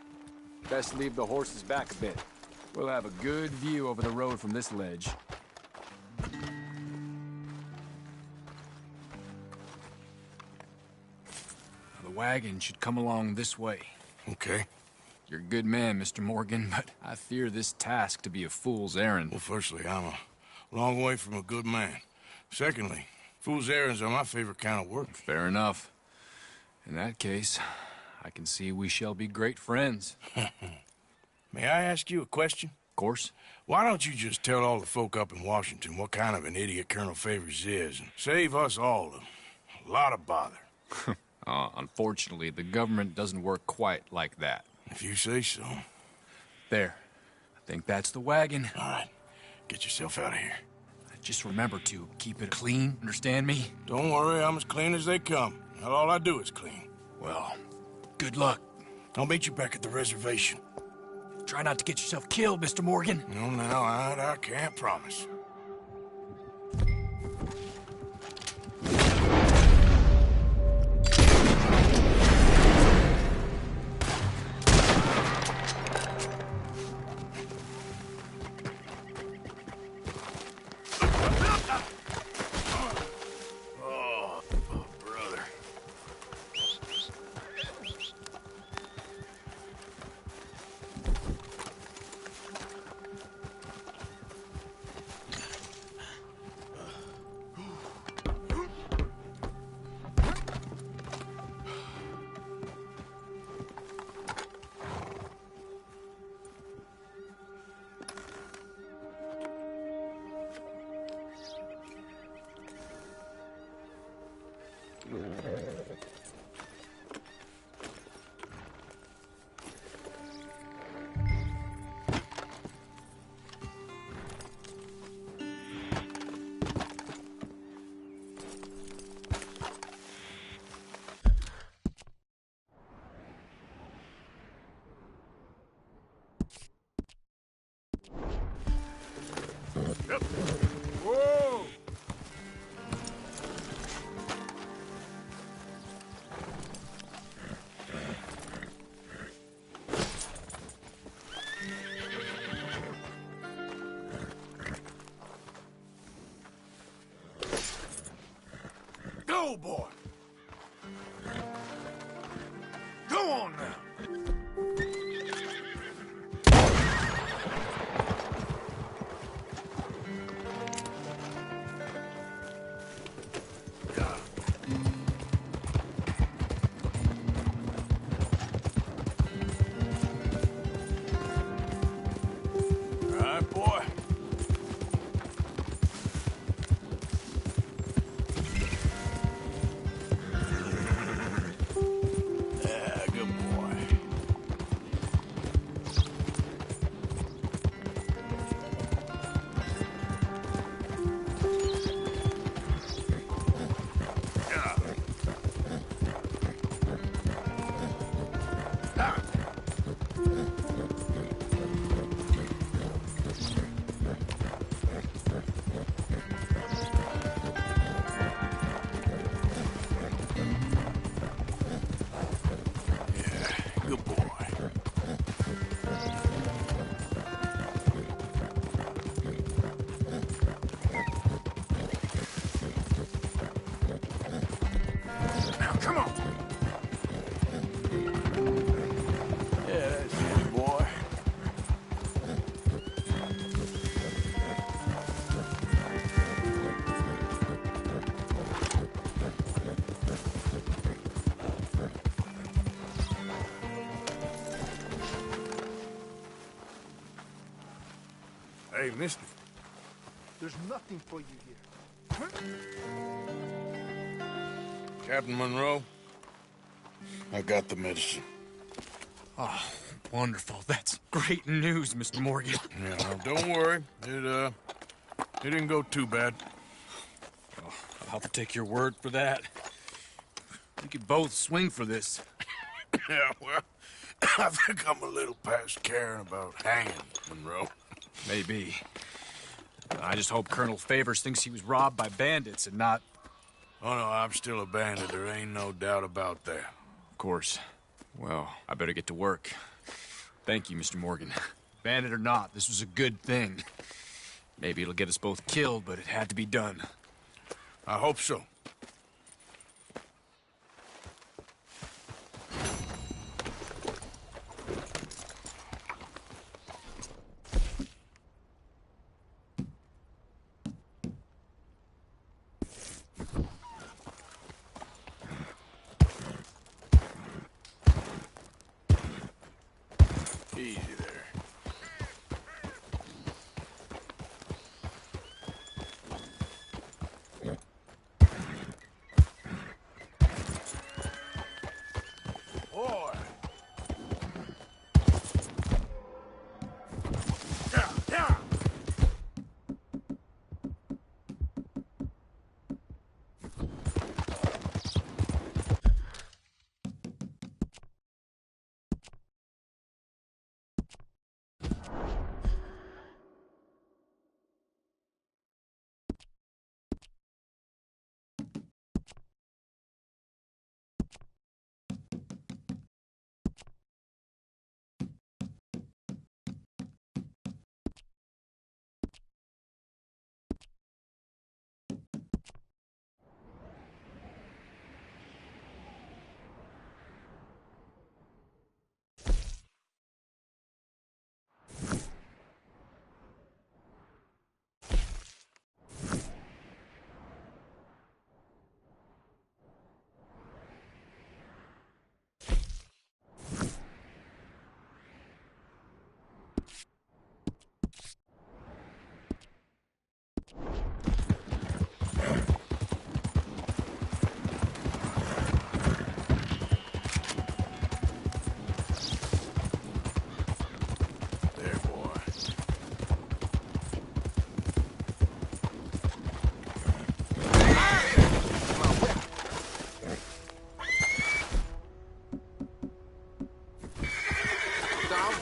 Best leave the horses back a bit. We'll have a good view over the road from this ledge. The wagon should come along this way. Okay. You're a good man, Mr. Morgan, but I fear this task to be a fool's errand. Well, firstly, I'm a long way from a good man. Secondly, fool's errands are my favorite kind of work. Fair enough. In that case, I can see we shall be great friends. May I ask you a question? Of course. Why don't you just tell all the folk up in Washington what kind of an idiot Colonel Favors is, and save us all a lot of bother? Unfortunately, the government doesn't work quite like that. If you say so. There. I think that's the wagon. All right. Get yourself out of here. Just remember to keep it clean, understand me? Don't worry, I'm as clean as they come. Not all I do is clean. Well, good luck. I'll meet you back at the reservation. Try not to get yourself killed, Mr. Morgan. No, now, I can't promise. Whoa! Go, boy! Go on now! All right, boy. Yeah, good boy. Yeah. Ah. Good boy. Now, come on. Yeah, that's it, boy. Hey, mister. There's nothing for you here. Captain Monroe, I got the medicine. Oh, wonderful. That's great news, Mr. Morgan. Yeah, well, don't worry. It didn't go too bad. Oh, I'll have to take your word for that. We could both swing for this. Yeah, well, I think I'm a little past caring about hanging, Monroe. Maybe. I just hope Colonel Favors thinks he was robbed by bandits and not... Oh, no, I'm still a bandit. There ain't no doubt about that. Of course. Well, I better get to work. Thank you, Mr. Morgan. Bandit or not, this was a good thing. Maybe it'll get us both killed, but it had to be done. I hope so. Easy there.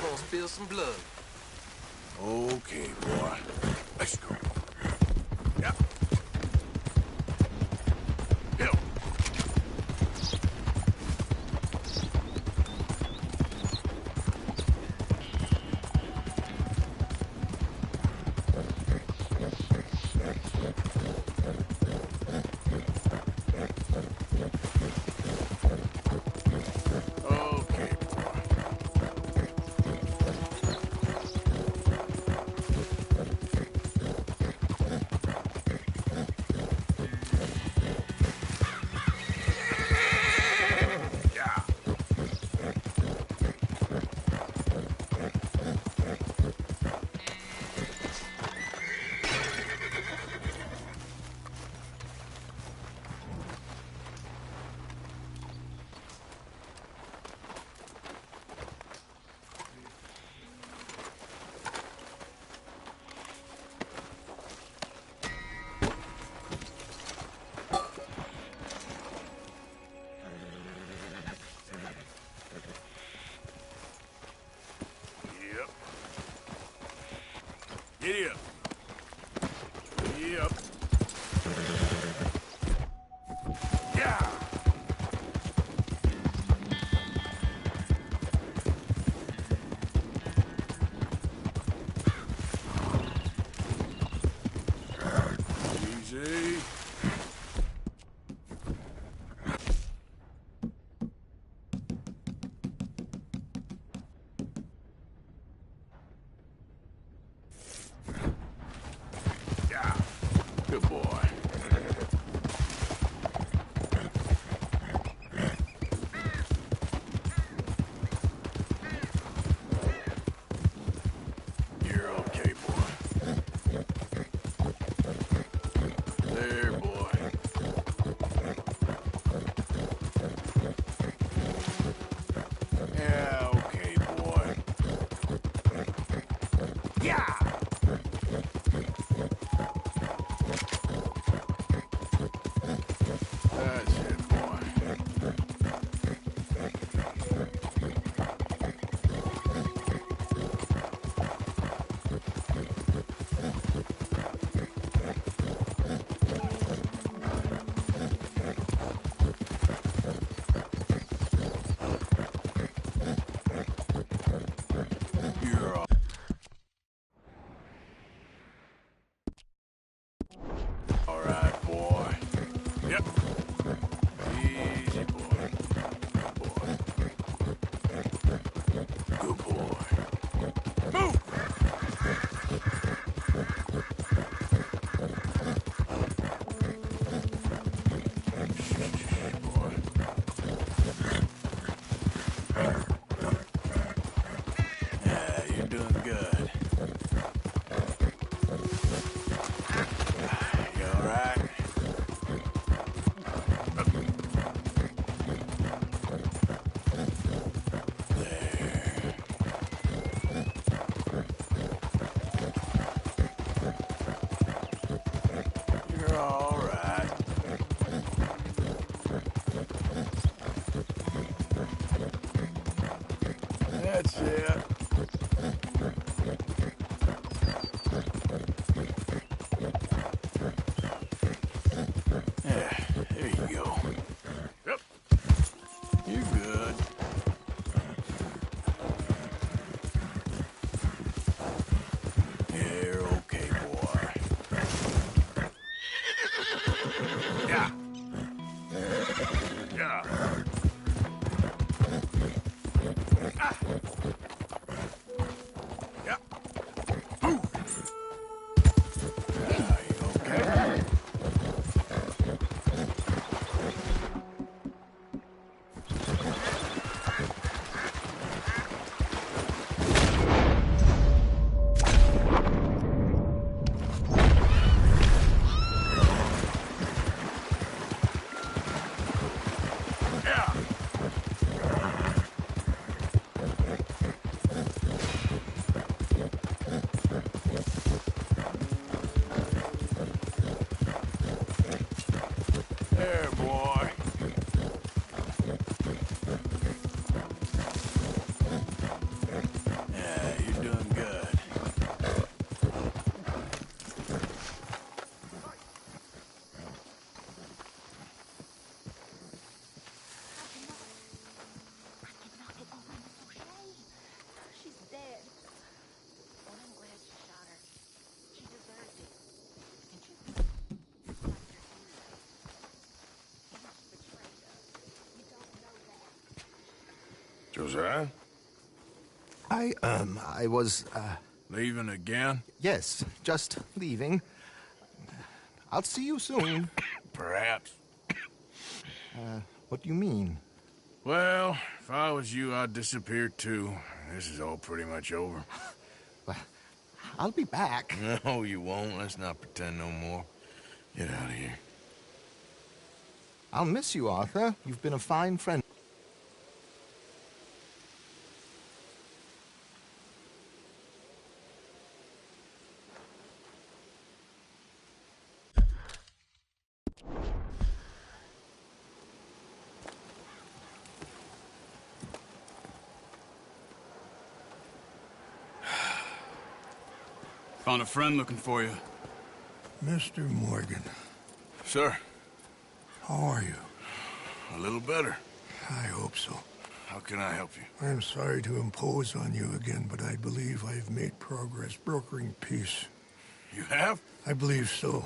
gonna spill some blood. Okay, boy. Let's go. Yeah. Hill. Giddy up. Giddy up. Yeah. Easy. Good boy. You're okay, boy. There, boy. Yeah, okay, boy. Yeah! That's it, boy. You're all right, boy. Yep. Easy, boy. Good boy. Move! Yeah, you're doing good. You all right? You're all right. That's it. Yeah, there you go. Yep. You're good. You're okay, boy. Yeah. Yeah. Ah. Yeah. Move. Yeah, you okay? Josiah? I was, Leaving again? Yes, just leaving. I'll see you soon. Perhaps. What do you mean? Well, if I was you, I'd disappear too. This is all pretty much over. Well, I'll be back. No, you won't. Let's not pretend no more. Get out of here. I'll miss you, Arthur. You've been a fine friend. Found a friend looking for you. Mr. Morgan. Sir. How are you? A little better. I hope so. How can I help you? I'm sorry to impose on you again, but I believe I've made progress brokering peace. You have? I believe so.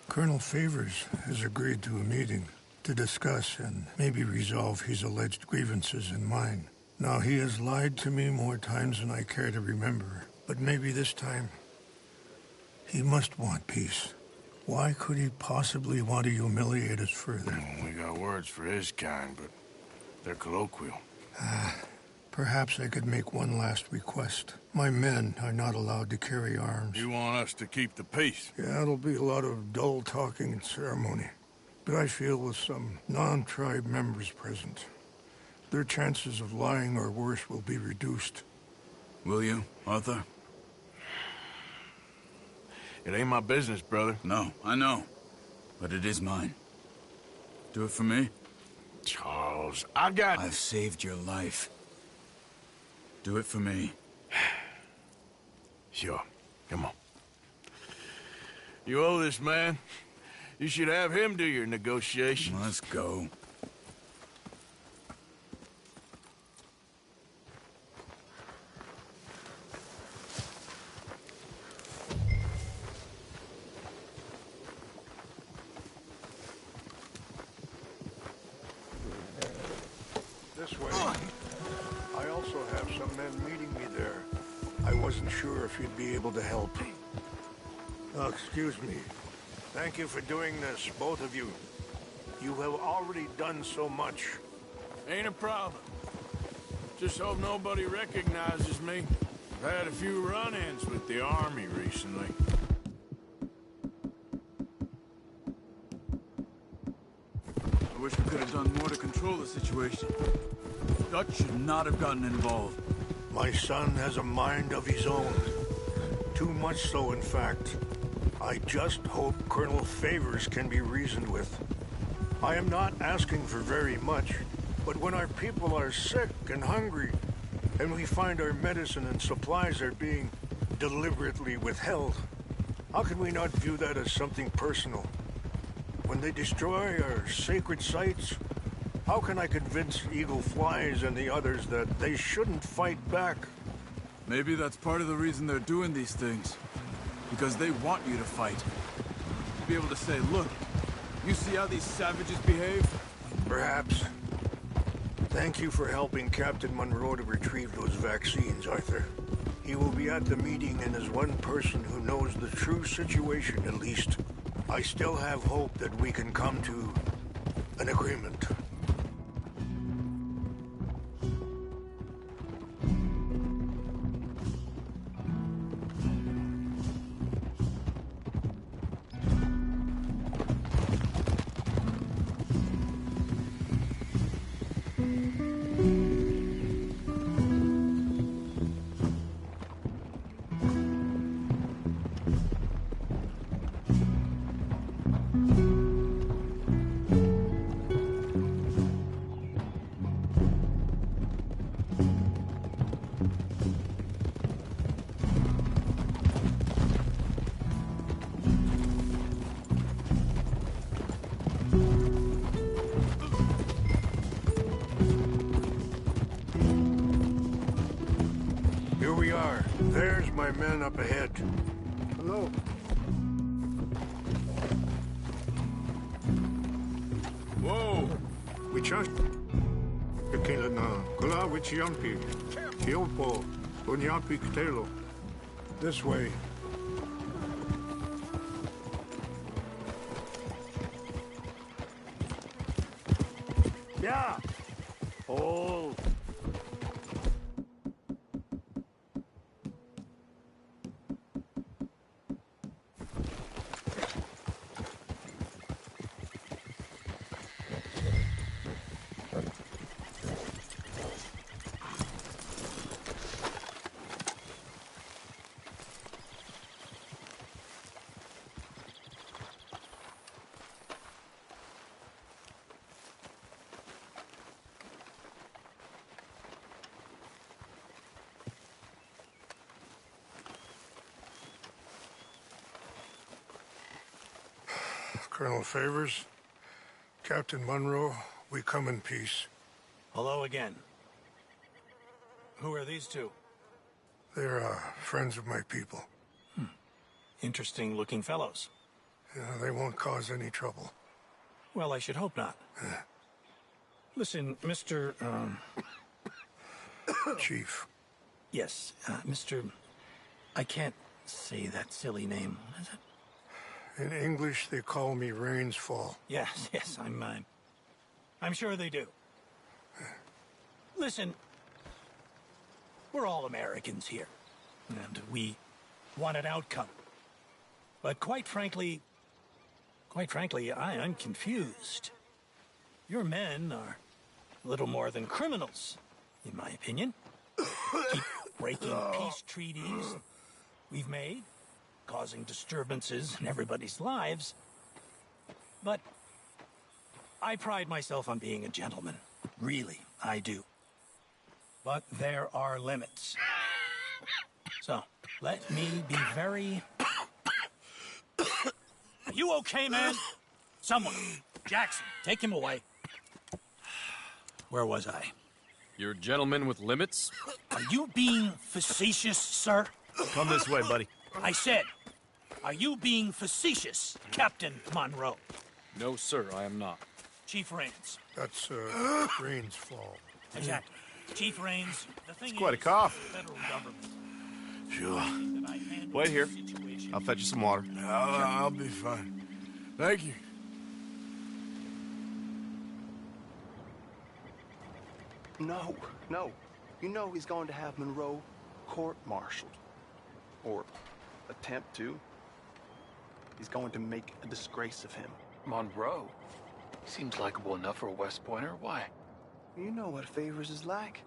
Colonel Favors has agreed to a meeting to discuss and maybe resolve his alleged grievances and mine. Now, he has lied to me more times than I care to remember, but maybe this time he must want peace. Why could he possibly want to humiliate us further? Well, we got words for his kind, but they're colloquial. Perhaps I could make one last request. My men are not allowed to carry arms. You want us to keep the peace? Yeah, it'll be a lot of dull talking and ceremony. But I feel with some non-tribe members present, their chances of lying or worse will be reduced. Will you, Arthur? It ain't my business, brother. No, I know. But it is mine. Do it for me? Charles, I've saved your life. Do it for me. Sure. Come on. You owe this man. You should have him do your negotiations. Let's go. This way. I also have some men meeting me there. I wasn't sure if you'd be able to help. Excuse me. Thank you for doing this, both of you. You have already done so much. Ain't a problem. Just hope nobody recognizes me. I've had a few run-ins with the army recently. I wish we could have done more to control the situation. Dutch should not have gotten involved. My son has a mind of his own. Too much so, in fact. I just hope Colonel Favors can be reasoned with. I am not asking for very much, but when our people are sick and hungry, and we find our medicine and supplies are being deliberately withheld, how can we not view that as something personal? When they destroy our sacred sites, how can I convince Eagle Flies and the others that they shouldn't fight back? Maybe that's part of the reason they're doing these things. Because they want you to fight. To be able to say, look, you see how these savages behave? Perhaps. Thank you for helping Captain Monroe to retrieve those vaccines, Arthur. He will be at the meeting and is one person who knows the true situation, at least. I still have hope that we can come to an agreement. Here we are. There's my men up ahead. Hello. Whoa! We just... akena na kula wichiampi. Kiompo, bunyampi kitelo. This way. Yeah. Oh. Colonel Favors, Captain Monroe, we come in peace. Hello again. Who are these two? They're friends of my people. Interesting looking fellows. Yeah, they won't cause any trouble. Well, I should hope not. Listen, Mr. Chief. Yes, Mr. I can't say that silly name. What is it? In English, they call me Rains Fall. Yes, I'm sure they do. Listen, we're all Americans here, and we want an outcome. But quite frankly, I'm confused. Your men are a little more than criminals, in my opinion. Keep breaking peace treaties we've made, causing disturbances in everybody's lives. But I pride myself on being a gentleman. Really, I do. But there are limits. So, let me be very... Are you okay, man? Someone. Jackson, take him away. Where was I? You're a gentleman with limits? Are you being facetious, sir? Come this way, buddy. I said, are you being facetious, Captain Monroe? No, sir, I am not. Chief Rains. That's, Rains Fall. Exactly. Chief Rains, the thing It's quite a is, cough. the federal government. Sure. Wait here. I'll fetch you some water. I'll be fine. Thank you. No. You know he's going to have Monroe court-martialed. Or attempt to. He's going to make a disgrace of him. Monroe? Seems likable enough for a West Pointer. Why? You know what Favors is like.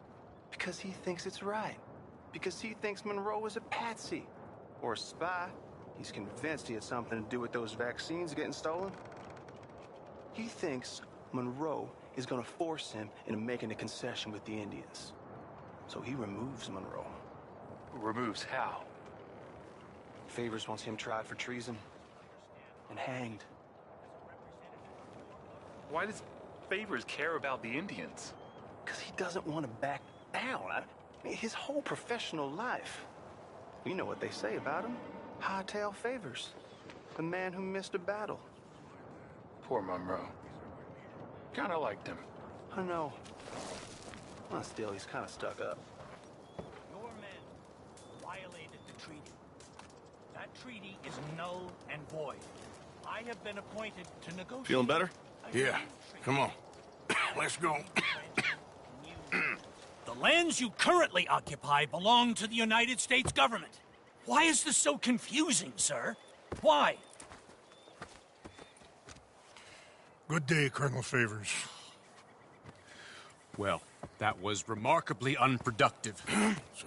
Because he thinks it's right. Because he thinks Monroe is a patsy. Or a spy. He's convinced he had something to do with those vaccines getting stolen. He thinks Monroe is going to force him into making a concession with the Indians. So he removes Monroe. Removes how? Favors wants him tried for treason and hanged. Why does Favors care about the Indians? Because he doesn't want to back down. His whole professional life. You know what they say about him. Hightail Favors. The man who missed a battle. Poor Monroe. Kinda liked him. I know. Well, still, he's kind of stuck up. Your men violated the treaty. That treaty is null and void. I have been appointed to negotiate. Feeling better? Yeah. Come on. Let's go. The lands you currently occupy belong to the United States government. Why is this so confusing, sir? Why? Good day, Colonel Favors. Well, that was remarkably unproductive.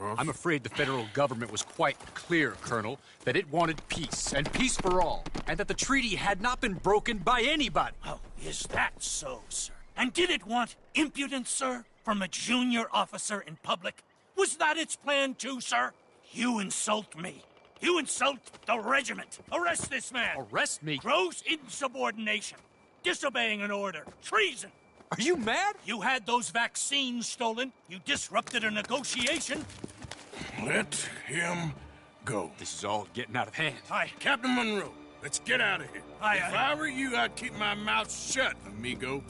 I'm afraid the federal government was quite clear, Colonel, that it wanted peace, and peace for all, and that the treaty had not been broken by anybody. Oh, is that so, sir? And did it want impudence, sir, from a junior officer in public? Was that its plan too, sir? You insult me. You insult the regiment. Arrest this man. Arrest me? Gross insubordination. Disobeying an order. Treason. Are you mad? You had those vaccines stolen. You disrupted a negotiation. Let him go. This is all getting out of hand. Hi. Captain Monroe, let's get out of here. If I were you, I'd keep my mouth shut, amigo.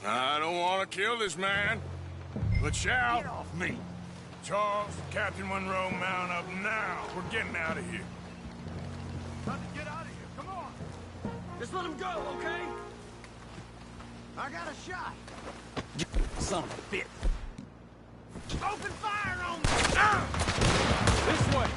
I don't want to kill this man, but shall. Get off me! Charles, Captain Monroe, mount up now. We're getting out of here. Time to get out of here, come on! Just let him go, okay? I got a shot! Son of a bitch! Open fire on me! This way!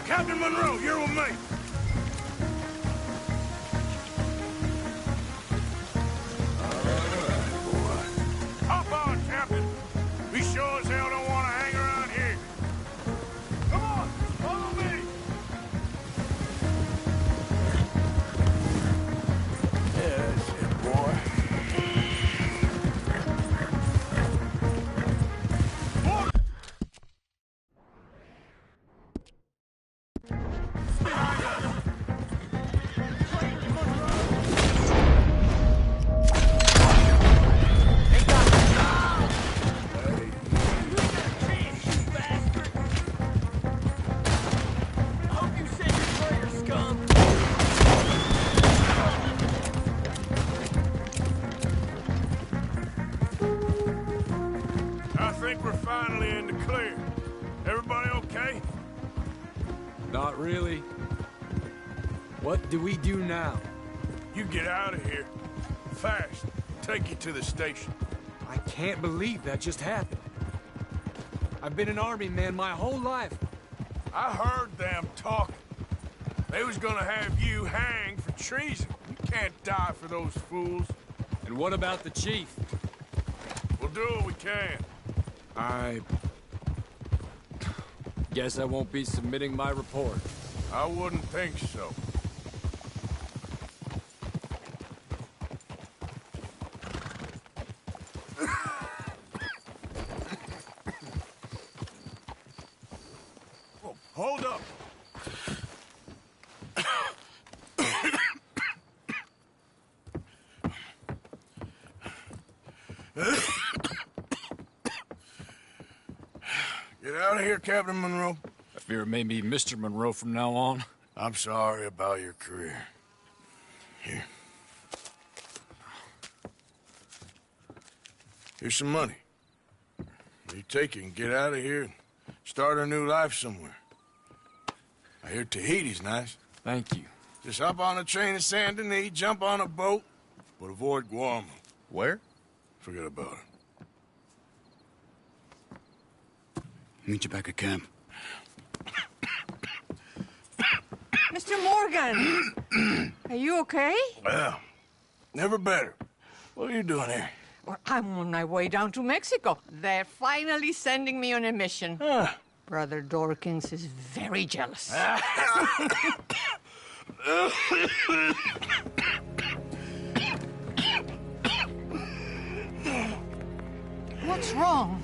Captain Monroe, you're with me. Hop on, Captain. We sure as hell don't want to hang around here. Come on, follow me. Yeah, that's it, boy. Behind us. think we're finally in the clear. Everybody okay? Not really. What do we do now? You get out of here. Fast. Take you to the station. I can't believe that just happened. I've been an army man my whole life. I heard them talking. They was gonna have you hanged for treason. You can't die for those fools. And what about the chief? We'll do what we can. I guess I won't be submitting my report. I wouldn't think so. Hold up! Get out of here, Captain Monroe. I fear it may be Mr. Monroe from now on. I'm sorry about your career. Here. Here's some money. You take it and get out of here and start a new life somewhere. I hear Tahiti's nice. Thank you. Just hop on a train to Saint Denis, jump on a boat, but avoid Guam. Where? Forget about it. Meet you back at camp. Mr. Morgan! Are you okay? Well, never better. What are you doing here? Well, I'm on my way down to Mexico. They're finally sending me on a mission. Brother Dorkins is very jealous. What's wrong?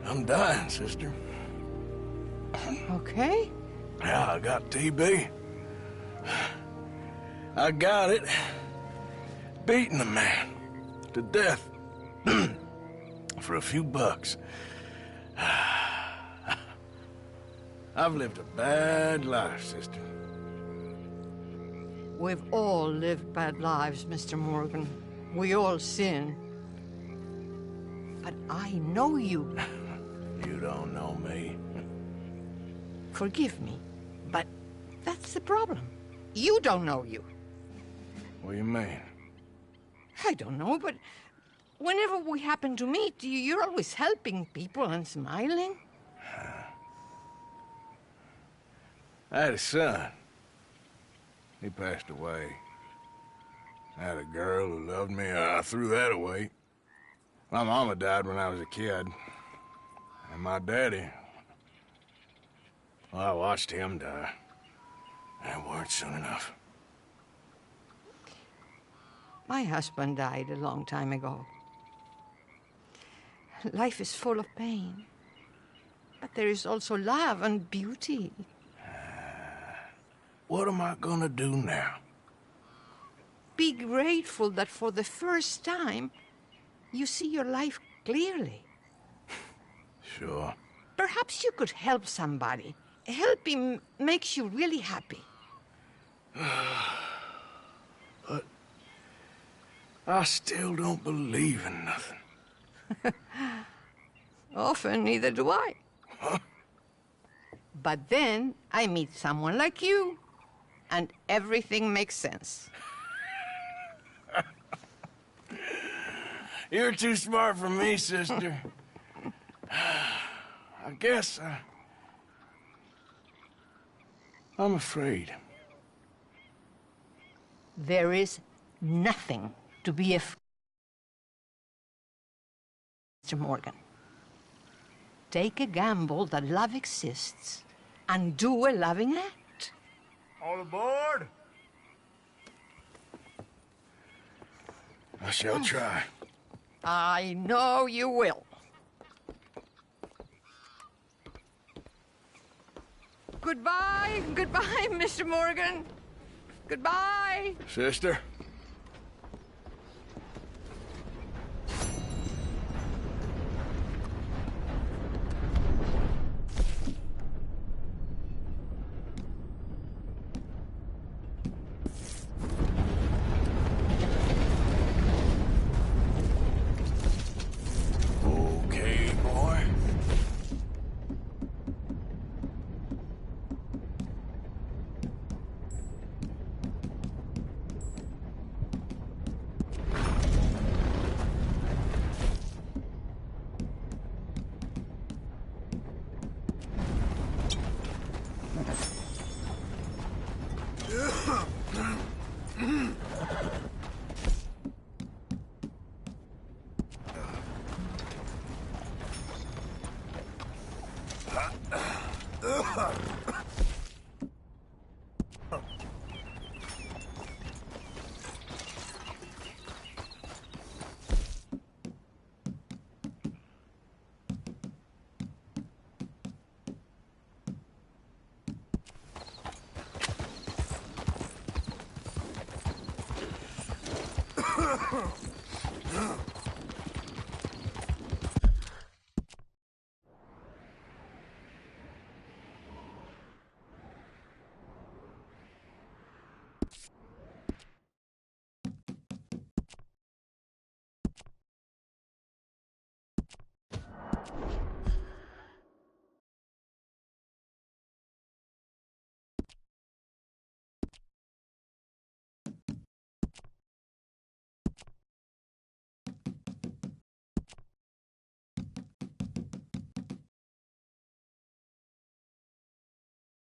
I'm dying, sister. Okay. Yeah, I got TB. I got it. Beating a man to death for a few bucks. I've lived a bad life, sister. We've all lived bad lives, Mr. Morgan. We all sin. But I know you. You don't know me. Forgive me, but that's the problem. You don't know you. What do you mean? I don't know, but whenever we happen to meet, you're always helping people and smiling. I had a son. He passed away. I had a girl who loved me. I threw that away. My mama died when I was a kid. And my daddy, well, I watched him die. And it weren't soon enough. My husband died a long time ago. Life is full of pain. But there is also love and beauty. What am I gonna do now? Be grateful that for the first time, you see your life clearly. Sure. Perhaps you could help somebody. Helping makes you really happy. But I still don't believe in nothing. Often, neither do I. Huh? But then I meet someone like you, and everything makes sense. You're too smart for me, sister. I guess I'm afraid. There is nothing to be afraid of, Mr. Morgan. Take a gamble that love exists and do a loving act. All aboard! I shall try. I know you will. Goodbye, goodbye, Mr. Morgan. Goodbye. Sister?